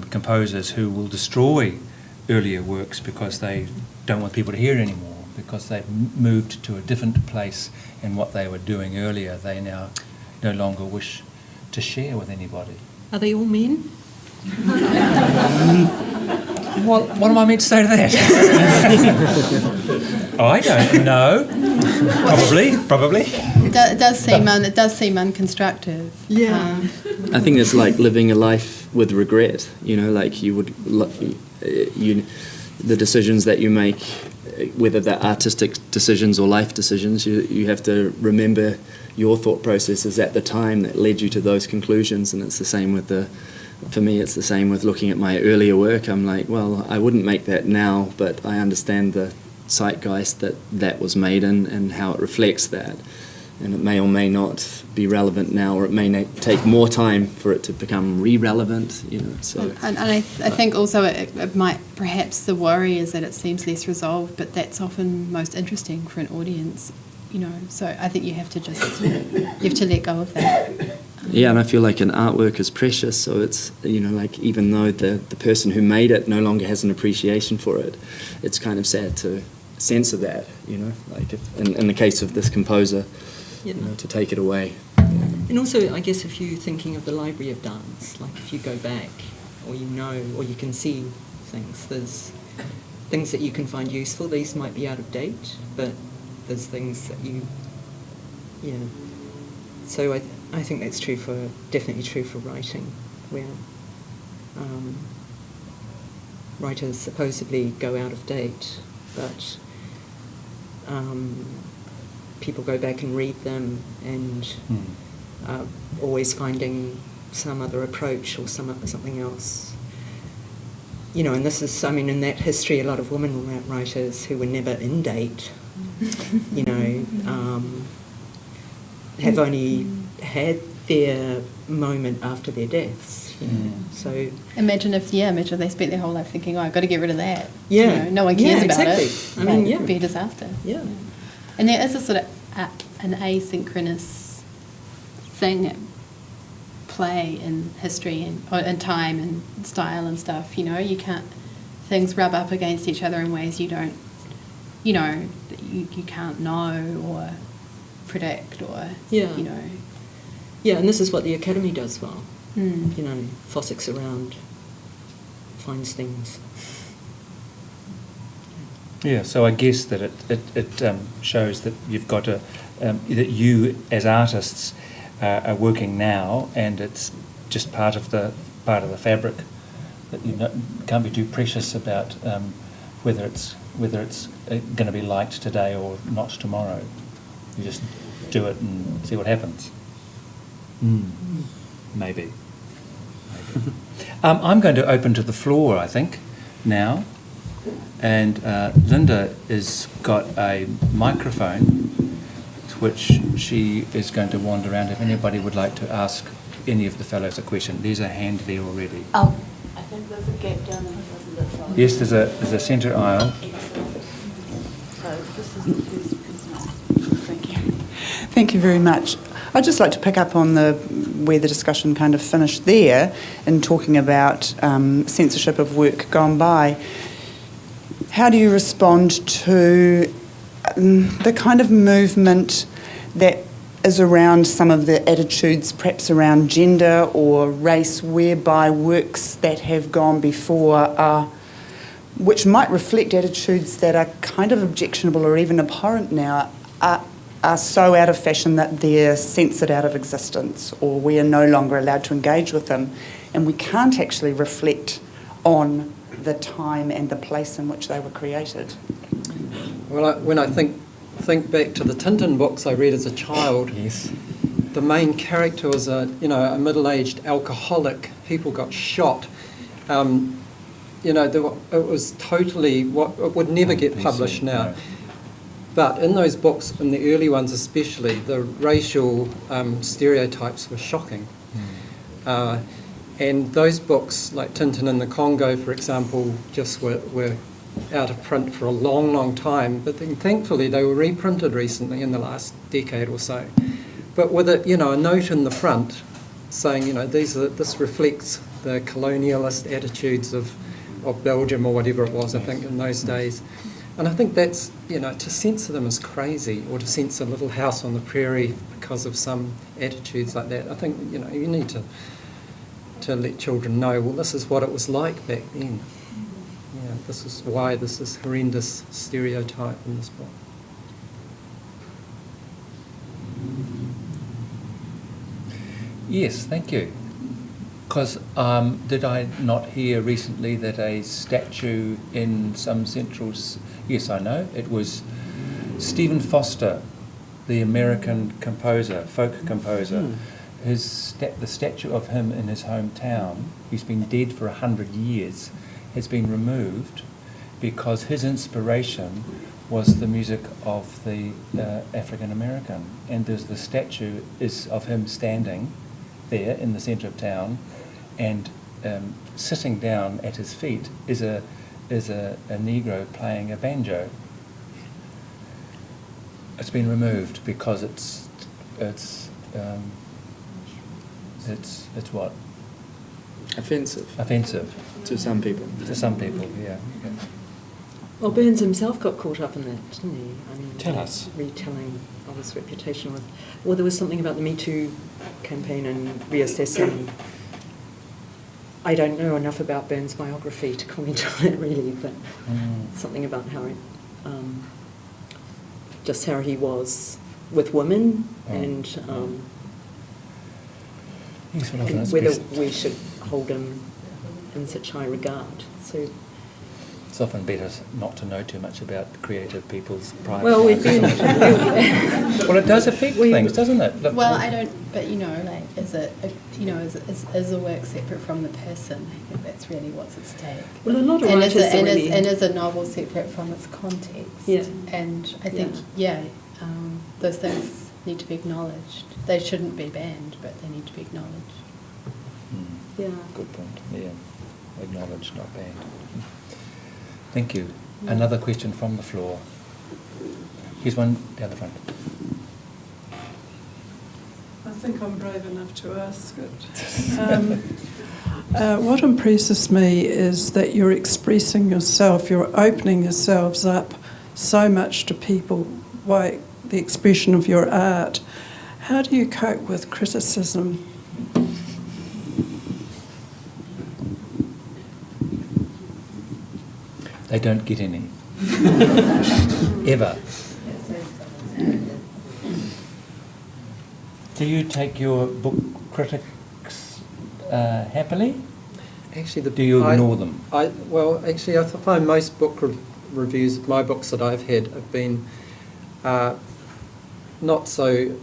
composers who will destroy earlier works because they don't want people to hear it anymore, because they've moved to a different place, and what they were doing earlier they now no longer wish to share with anybody. Are they all men? What am I meant to say to that? I don't know. Probably. It does seem unconstructive. Yeah. I think it's like living a life with regret. You know, like you would, the decisions that you make, whether they're artistic decisions or life decisions, you have to remember your thought processes at the time that led you to those conclusions, and it's the same with the for me, it's the same with looking at my earlier work. I'm like, well, I wouldn't make that now, but I understand the zeitgeist that was made in and how it reflects that. And it may or may not be relevant now, or it may take more time for it to become re-relevant, you know. So, and I think also it might, perhaps the worry is that it seems less resolved, but that's often most interesting for an audience, you know. So I think you have to let go of that. Yeah, and I feel like an artwork is precious, so it's, you know, like even though the person who made it no longer has an appreciation for it, it's kind of sad to censor that, you know, like if, in the case of this composer, you know, to take it away. And also, I guess if you're thinking of the Library of Dance, like if you go back, or you know, or you can see things, there's things that you can find useful. These might be out of date, but there's things that you know. So I think that's definitely true for writing, where writers supposedly go out of date, but people go back and read them and always finding some other approach or something else. You know, and this is, I mean, in that history, a lot of women writers who were never in date, you know, have only had their moment after their deaths. You know? So imagine if they spent their whole life thinking, oh, I've got to get rid of that. Yeah. You know, no one cares about exactly. it. I mean, It would be a disaster. Yeah. And there is a sort of an asynchronous thing at play in history and time and style and stuff. You know, things rub up against each other in ways you don't, you know, that you can't know or predict or, you know. Yeah, and this is what the Academy does well. Mm. You know, Fossick's around, finds things. Yeah, so I guess that it shows that you've got that you as artists are working now, and it's just part of the fabric that you can't be too precious about whether it's going to be liked today or not tomorrow. You just do it and see what happens. Maybe. I'm going to open to the floor, I think, now. And Linda has got a microphone, which she is going to wander around. If anybody would like to ask any of the fellows a question, there's a hand there already. Oh, I think there's a gap down the middle. Yes, there's a centre aisle. So this is the first person. Thank you. Thank you very much. I'd just like to pick up on where the discussion kind of finished there in talking about censorship of work gone by. How do you respond to the kind of movement that is around some of the attitudes, perhaps around gender or race, whereby works that have gone before which might reflect attitudes that are kind of objectionable or even abhorrent now, are so out of fashion that they're censored out of existence, or we are no longer allowed to engage with them, and we can't actually reflect on the time and the place in which they were created? Well, when I think back to the Tintin books I read as a child, the main character was a middle-aged alcoholic. People got shot. It was totally it would never get published now. No. But in those books, in the early ones especially, the racial stereotypes were shocking. And those books, like Tintin in the Congo, for example, just were out of print for a long, long time. But then thankfully they were reprinted recently in the last decade or so. But with a note in the front saying, this reflects the colonialist attitudes of Belgium or whatever it was, I think, in those days. And I think that's, to censor them is crazy, or to censor Little House on the Prairie because of some attitudes like that. I think, you need to let children know, well, this is what it was like back then. Yeah, this is why this is horrendous stereotype in this book. Yes, thank you. Because did I not hear recently that a statue in some central... Yes, I know. It was Stephen Foster, the American composer, folk composer, the statue of him in his hometown, he's been dead for 100 years, has been removed because his inspiration was the music of the African American, and there's the statue is of him standing there in the centre of town, and sitting down at his feet is a Negro playing a banjo. It's been removed because it's what? Offensive Offensive to some people. to some people. Yeah. Well, Burns himself got caught up in that, didn't he? I mean, Tell us. retelling of his reputation with. Well, there was something about the Me Too campaign and reassessing. I don't know enough about Burns' biography to comment on it really, but something about how it, just how he was with women and He's one of those whether best- we should hold him in such high regard. So. It's often better not to know too much about creative people's private Well, we've lives. been. Well, it does affect things, doesn't it? Look, Well, I don't, but like, is the work separate from the person? I think that's really what's at stake. Well, a lot of And writers is, are and, really. is a novel separate from its context? Yeah. And I think, those things need to be acknowledged. They shouldn't be banned, but they need to be acknowledged. Yeah. Good point. Yeah, acknowledged, not banned. Thank you. Another question from the floor. Here's one down the front. I think I'm brave enough to ask it. What impresses me is that you're expressing yourself, you're opening yourselves up so much to people by the expression of your art. How do you cope with criticism? They don't get any. Ever. Do you take your book critics happily? Actually, Do you ignore them? I find most book reviews of my books that I've had have been not so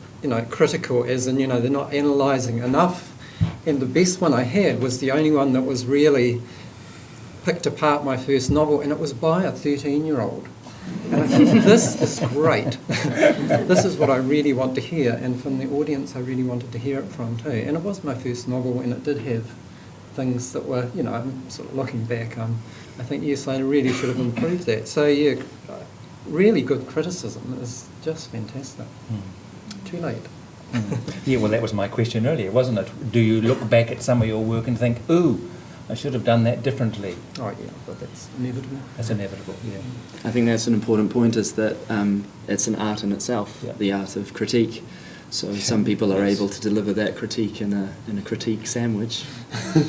critical, as in they're not analysing enough. And the best one I had was the only one that was really picked apart my first novel, and it was by a 13-year-old. And I thought, this is great. This is what I really want to hear, and from the audience I really wanted to hear it from too. And it was my first novel, and it did have things that were, I'm sort of looking back, I think, yes, I really should have improved that. So yeah, really good criticism is just fantastic. Too late. Yeah, well, that was my question earlier, wasn't it? Do you look back at some of your work and think, ooh, I should have done that differently? Oh yeah, but that's inevitable. That's inevitable, yeah. I think that's an important point, is that it's an art in itself, Yeah. the art of critique. So some people are able to deliver that critique in a critique sandwich,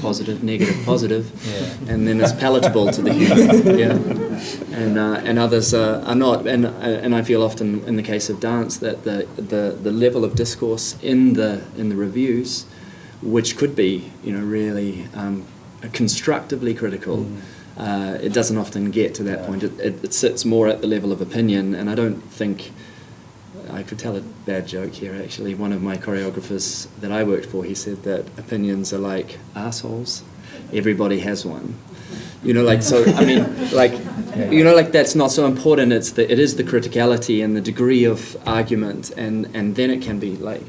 positive, negative, positive, Yeah. and then it's palatable to the human. Yeah. And others are not. And I feel often in the case of dance that the level of discourse in the reviews, which could be really constructively critical, it doesn't often get to that point. It sits more at the level of opinion, and I don't think I could tell a bad joke here actually. One of my choreographers that I worked for, he said that opinions are like assholes. Everybody has one. So I mean, that's not so important. It is the criticality and the degree of argument, and then it can be like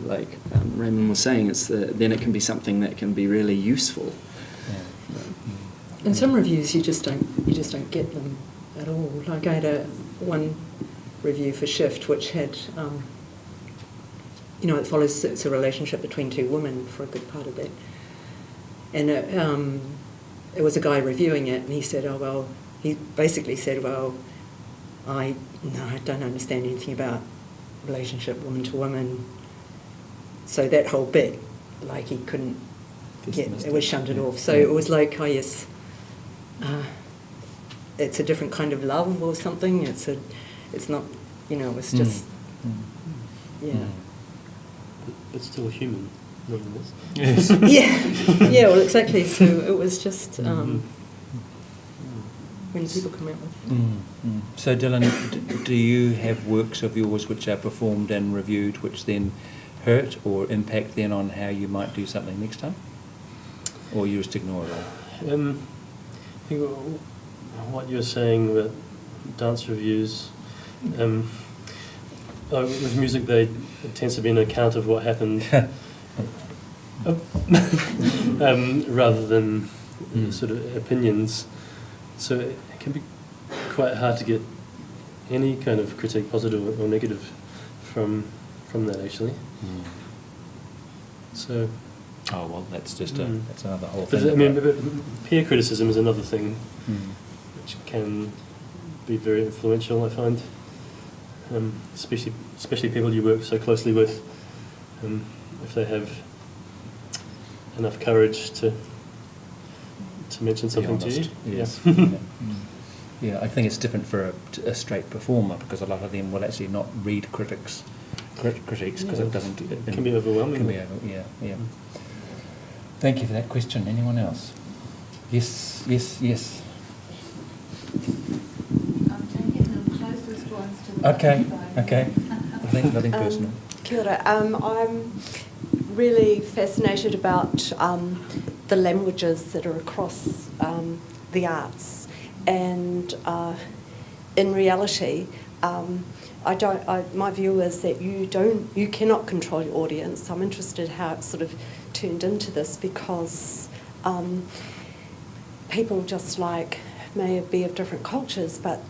Raymond was saying, then it can be something that can be really useful. In some reviews, you just don't get them at all. Like I had one review for Shift, which had, it follows, it's a relationship between two women for a good part of it, and it was a guy reviewing it, and he said, he basically said, I don't understand anything about relationship woman to woman, so that whole bit, like he couldn't get, it was shunted off. So it was like, yes. It's a different kind of love or something. It's not, it's just, yeah. But still human, Yes. nonetheless. Yeah, well, exactly. So it was just when people come out with. So Dylan, do you have works of yours which are performed and reviewed, which then hurt or impact then on how you might do something next time? Or you just ignore it all? I think what you're saying about dance reviews, with music, it tends to be an account of what happened, rather than sort of opinions. So it can be quite hard to get any kind of critique, positive or negative, from that actually. So. Oh well, that's just that's another whole But thing. I mean, peer criticism is another thing, which can be very influential. I find, especially people you work so closely with, if they have enough courage to mention something to you. Yes. Yeah, I think it's different for a straight performer, because a lot of them will actually not read critiques because it doesn't. It can be overwhelming. Yeah. Thank you for that question. Anyone else? Yes. I'm taking the closest ones to the Okay. microphone. Nothing personal. Kia ora. I'm really fascinated about the languages that are across the arts, and in reality, my view is that you cannot control your audience. I'm interested how it's sort of turned into this, because people just may be of different cultures, but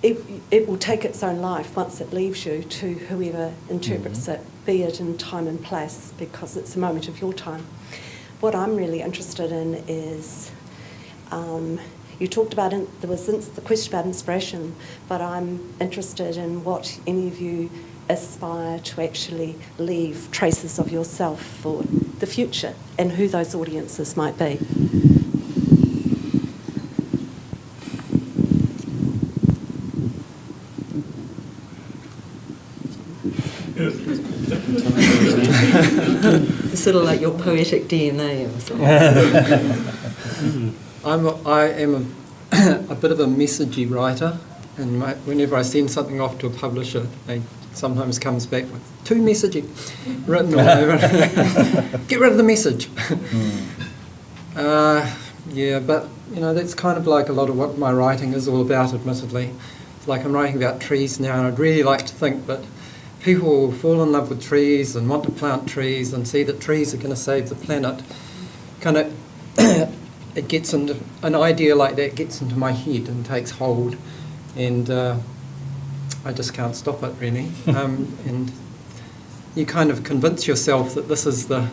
it will take its own life once it leaves you to whoever interprets it, be it in time and place, because it's a moment of your time. What I'm really interested in is, you talked about, there was the question about inspiration, but I'm interested in what any of you aspire to actually leave traces of yourself for the future, and who those audiences might be. It's sort of like your poetic DNA or something. I am a bit of a messagey writer, and whenever I send something off to a publisher, they sometimes comes back with too messagey written all over. Get rid of the message. Yeah, but that's kind of like a lot of what my writing is all about, admittedly. It's like I'm writing about trees now, and I'd really like to think that people will fall in love with trees and want to plant trees and see that trees are going to save the planet. Kind of, it gets into an idea like that gets into my head and takes hold, and I just can't stop it really. And you kind of convince yourself that this is the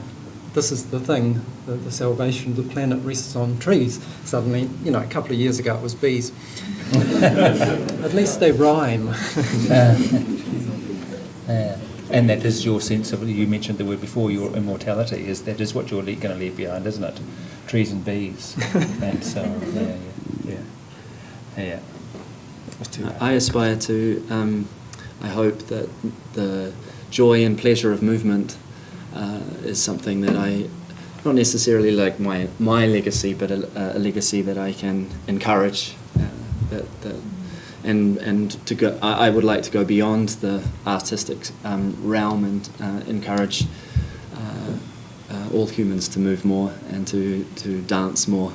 thing, the salvation of the planet rests on trees. Suddenly, a couple of years ago it was bees. At least they rhyme. And that is your sense of, you mentioned the word before, your immortality, that is what you're going to leave behind, isn't it? Trees and bees. And so, yeah. I aspire to, I hope that the joy and pleasure of movement is something that not necessarily like my legacy, but a legacy that I can encourage. And to go, I would like to go beyond the artistic realm and encourage all humans to move more and to dance more.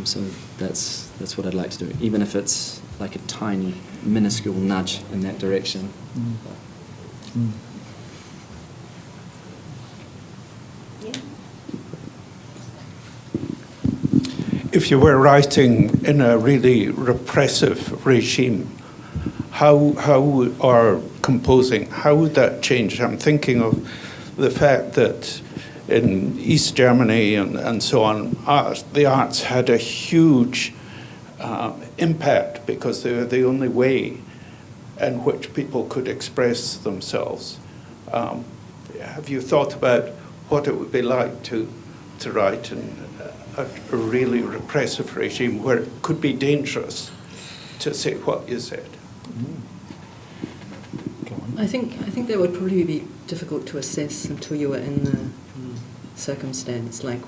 So that's what I'd like to do, even if it's like a tiny, minuscule nudge in that direction. If you were writing in a really repressive regime, or composing, how would that change? I'm thinking of the fact that in East Germany and so on, the arts had a huge impact because they were the only way in which people could express themselves. Have you thought about what it would be like to write in a really repressive regime where it could be dangerous to say what you said? Go on. I think that would probably be difficult to assess until you were in the circumstance. Like,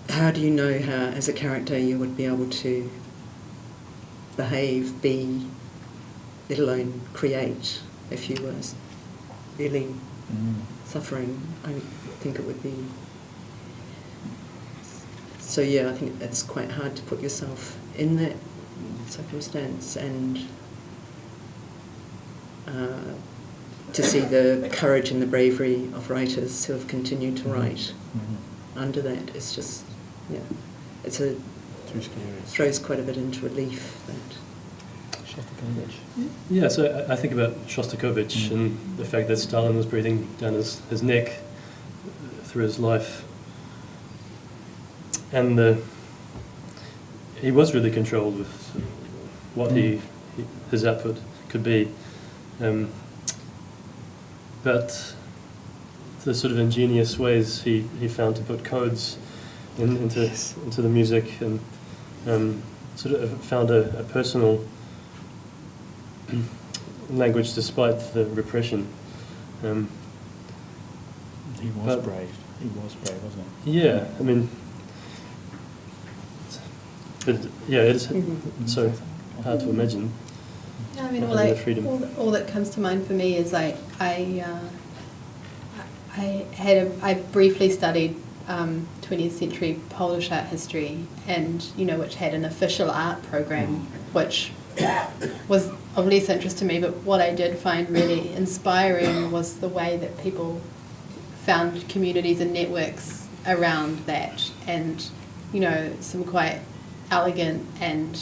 how do you know how, as a character, you would be able to behave, be, let alone create, if you were really suffering, I think it would be. So yeah, I think it's quite hard to put yourself in that circumstance and to see the courage and the bravery of writers who have continued to write under that. It's just, yeah, it's a throws quite a bit into relief. That Yeah, so I think about Shostakovich and the fact that Stalin was breathing down his neck through his life. And he was really controlled with what his output could be. But the sort of ingenious ways he found to put codes into the music and sort of found a personal language despite the repression. He was brave. He was brave, wasn't he? Yeah, I mean, but yeah, it's so hard to imagine. Yeah, I mean, having the freedom. all that comes to mind for me is I briefly studied 20th century Polish art history, and which had an official art program, which was of less interest to me. But what I did find really inspiring was the way that people found communities and networks around that, and some quite elegant and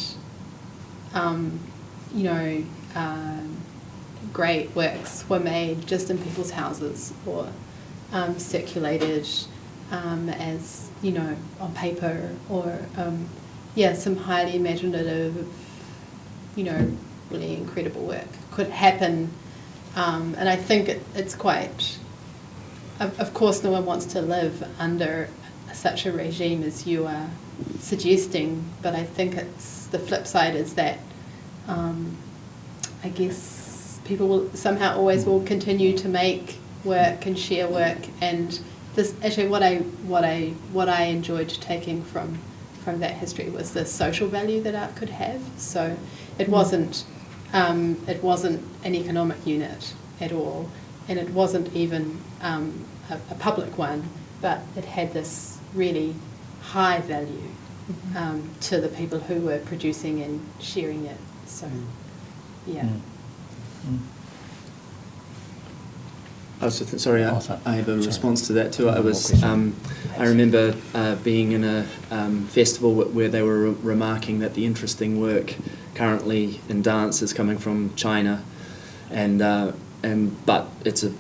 great works were made just in people's houses or circulated as on paper or some highly imaginative really incredible work could happen, and I think it's quite of course no one wants to live under such a regime as you are suggesting, but I think it's the flip side is that I guess people will somehow always will continue to make work and share work, and this actually what I enjoyed taking from that history was the social value that art could have. So it wasn't an economic unit at all, and it wasn't even a public one, but it had this really high value to the people who were producing and sharing it. So, yeah. I was sorry, I have a response to that too. I remember being in a festival where they were remarking that the interesting work currently in dance is coming from China, but it's a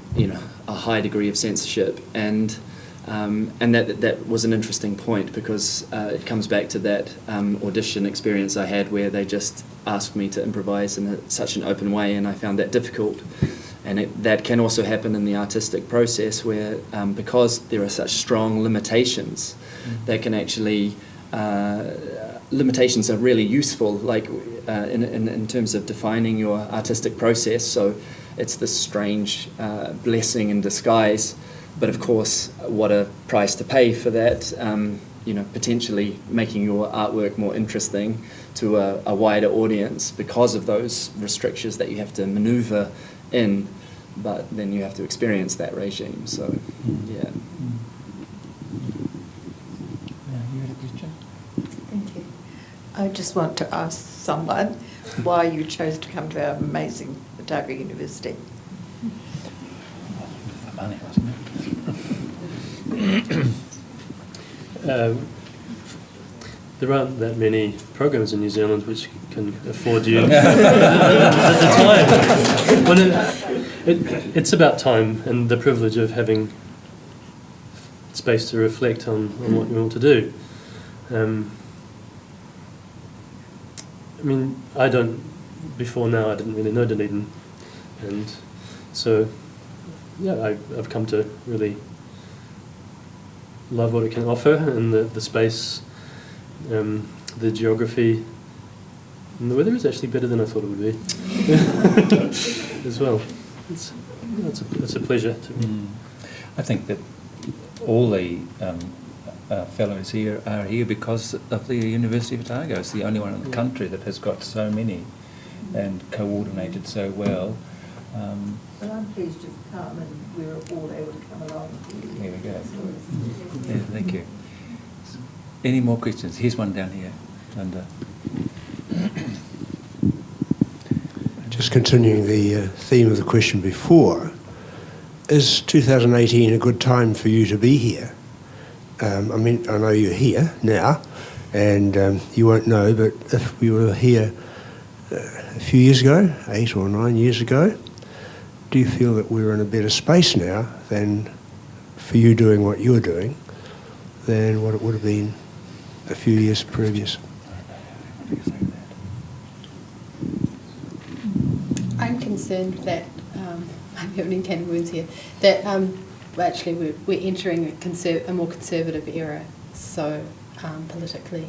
high degree of censorship, and that was an interesting point because it comes back to that audition experience I had where they just asked me to improvise in such an open way, and I found that difficult. And that can also happen in the artistic process where, because there are such strong limitations, that can actually, limitations are really useful, like in terms of defining your artistic process. So it's this strange blessing in disguise. But of course, what a price to pay for that, potentially making your artwork more interesting to a wider audience because of those restrictions that you have to maneuver in, but then you have to experience that regime. So, yeah. You had a question? Thank you. I just want to ask someone why you chose to come to our amazing Otago University. For money, wasn't it? There aren't that many programs in New Zealand which can afford you at the time. But it's about time and the privilege of having space to reflect on what you want to do. Before now I didn't really know Dunedin, and so I've come to really love what it can offer, and the space, the geography, and the weather is actually better than I thought it would be as well. It's a pleasure to me. I think that all the fellows here are here because of the University of Otago. It's the only one in the country that has got so many and coordinated so well. But I'm pleased you've come and we're all able to come along. There we go. Yeah, thank you. Any more questions? Here's one down here, Linda. Just continuing the theme of the question before, is 2018 a good time for you to be here? I mean, I know you're here now, and you won't know, but if we were here a few years ago, 8 or 9 years ago, do you feel that we're in a better space now than for you doing what you're doing than what it would have been a few years previous? I'm concerned that, I'm having kangaroos here, that actually we're entering a more conservative era, so politically,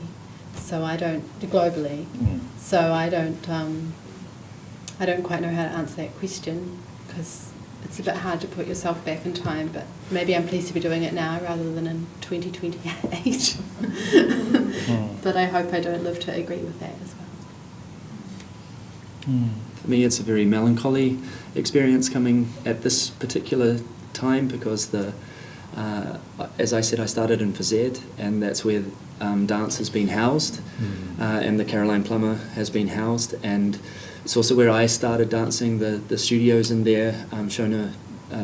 so I don't, globally, so I don't quite know how to answer that question, because it's a bit hard to put yourself back in time, but maybe I'm pleased to be doing it now rather than in 2028. But I hope I don't live to agree with that as well. For me, it's a very melancholy experience coming at this particular time because as I said, I started in FZ, and that's where dance has been housed, and the Caroline Plummer has been housed, and it's also where I started dancing. The studios in there, Shona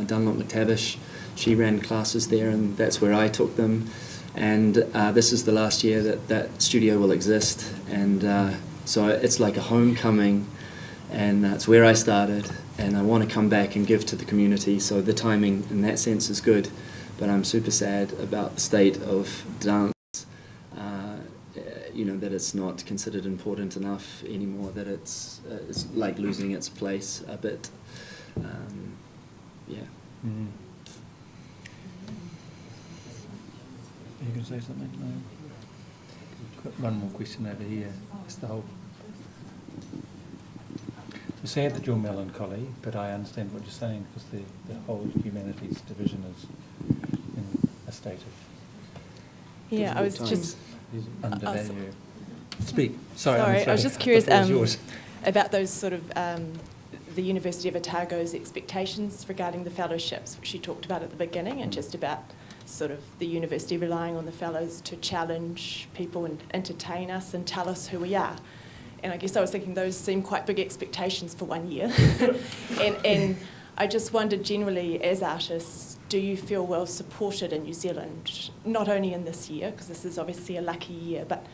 Dunlop McTavish, she ran classes there, and that's where I took them. And this is the last year that studio will exist, and so it's like a homecoming, and it's where I started, and I want to come back and give to the community, so the timing in that sense is good, but I'm super sad about the state of dance, that it's not considered important enough anymore, that it's like losing its place a bit. Yeah. Mm. Are you going to say something? No? Got one more question over here. It's the whole... It's sad that you're melancholy, but I understand what you're saying, because the whole humanities division is in a state of... Yeah, I was just... undervalue. Speak. Sorry, I was just curious yours. about those sort of the University of Otago's expectations regarding the fellowships, which you talked about at the beginning, and just about sort of the university relying on the fellows to challenge people and entertain us and tell us who we are. And I guess I was thinking those seem quite big expectations for 1 year. and I just wondered generally, as artists, do you feel well supported in New Zealand, not only in this year, because this is obviously a lucky year, but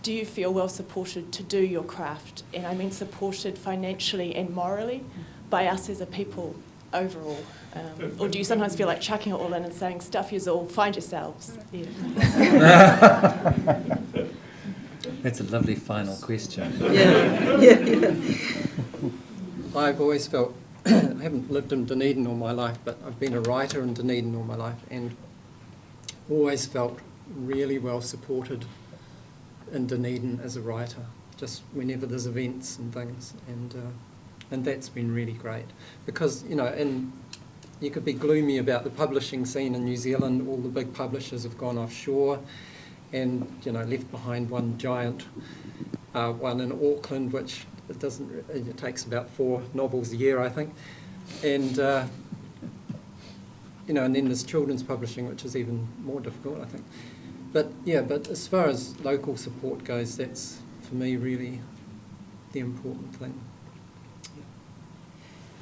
do you feel well supported to do your craft? And I mean supported financially and morally by us as a people overall? Or do you sometimes feel like chucking it all in and saying, stuff yous all, find yourselves? Yeah. That's a lovely final question. Yeah. I've always felt, I haven't lived in Dunedin all my life, but I've been a writer in Dunedin all my life, and always felt really well supported in Dunedin as a writer, just whenever there's events and things, and that's been really great, because and you could be gloomy about the publishing scene in New Zealand. All the big publishers have gone offshore, and left behind one giant one in Auckland, which it takes about 4 novels a year, I think, and and then there's children's publishing, which is even more difficult, I think. But as far as local support goes, that's for me really the important thing.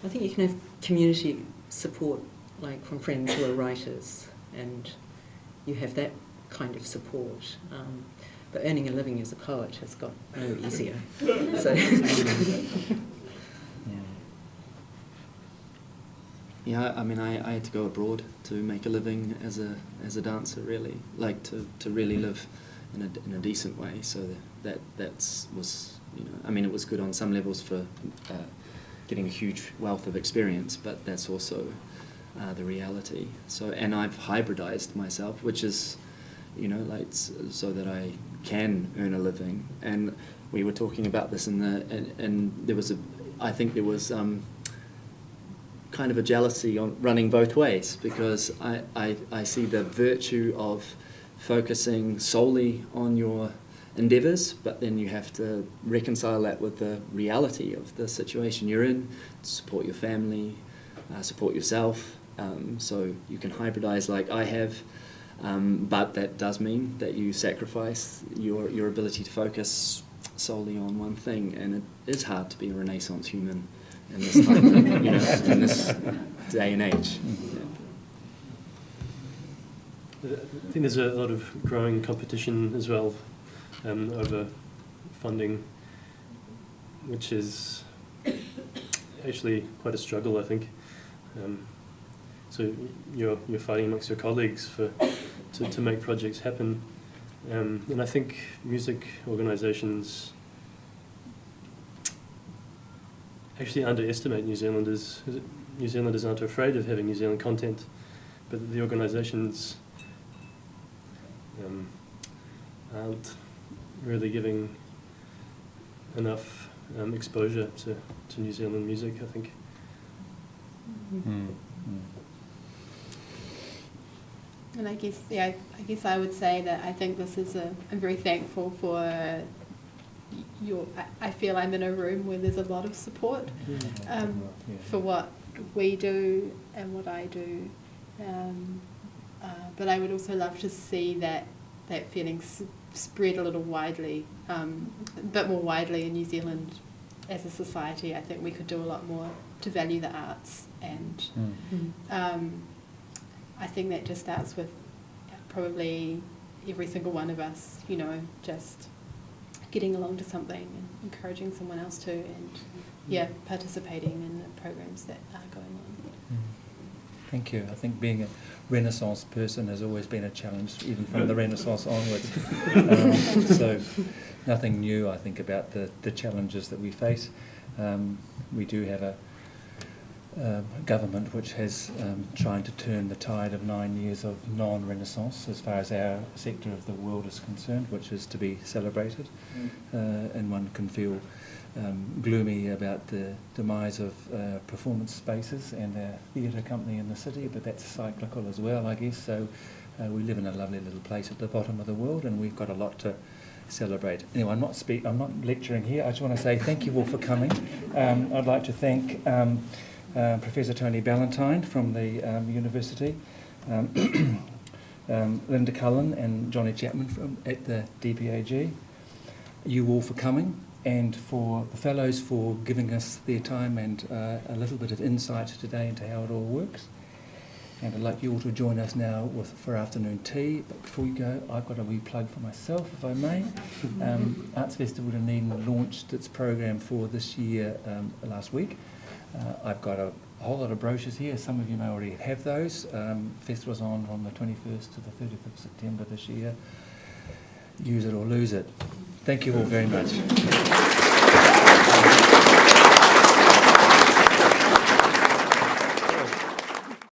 I think you can have community support, like from friends who are writers, and you have that kind of support. But earning a living as a poet has got no easier. So. Yeah, I mean, I had to go abroad to make a living as a dancer, really, like to really live in a decent way. So that was I mean, it was good on some levels for getting a huge wealth of experience, but that's also the reality. So, and I've hybridized myself, which is like so that I can earn a living. And we were talking about this and there was I think there was kind of a jealousy on running both ways, because I see the virtue of focusing solely on your endeavours, but then you have to reconcile that with the reality of the situation you're in, support your family, support yourself, so you can hybridise like I have, but that does mean that you sacrifice your ability to focus solely on one thing, and it is hard to be a Renaissance human in this time, in this day and age. I think there's a lot of growing competition as well over funding, which is actually quite a struggle, I think. So you're fighting amongst your colleagues to make projects happen, and I think music organisations actually underestimate New Zealanders. New Zealanders aren't afraid of having New Zealand content, but the organisations aren't really giving enough exposure to New Zealand music, I think. And I guess I would say that I think this is I'm very thankful for I feel I'm in a room where there's a lot of support for what we do and what I do. But I would also love to see that feeling spread a little widely, a bit more widely in New Zealand as a society. I think we could do a lot more to value the arts, and I think that just starts with probably every single one of us, just getting along to something and encouraging someone else to, and participating in the programs that are going on. Thank you. I think being a Renaissance person has always been a challenge, even from the Renaissance onwards. So nothing new, I think, about the challenges that we face. We do have a government which has trying to turn the tide of 9 years of non-Renaissance as far as our sector of the world is concerned, which is to be celebrated. And one can feel gloomy about the demise of performance spaces and our theatre company in the city, but that's cyclical as well, I guess. So we live in a lovely little place at the bottom of the world, and we've got a lot to celebrate. Anyway, I'm not lecturing here. I just want to say thank you all for coming. I'd like to thank Professor Tony Ballantyne from the university, Linda Cullen and Johnny Chapman at the DPAG, you all for coming, and for the fellows for giving us their time and a little bit of insight today into how it all works. And I'd like you all to join us now for afternoon tea. But before we go, I've got a wee plug for myself, if I may. Arts Festival Dunedin launched its program for this year last week. I've got a whole lot of brochures here. Some of you may already have those. Festival's on from the 21st to the 30th of September this year. Use it or lose it. Thank you all very much.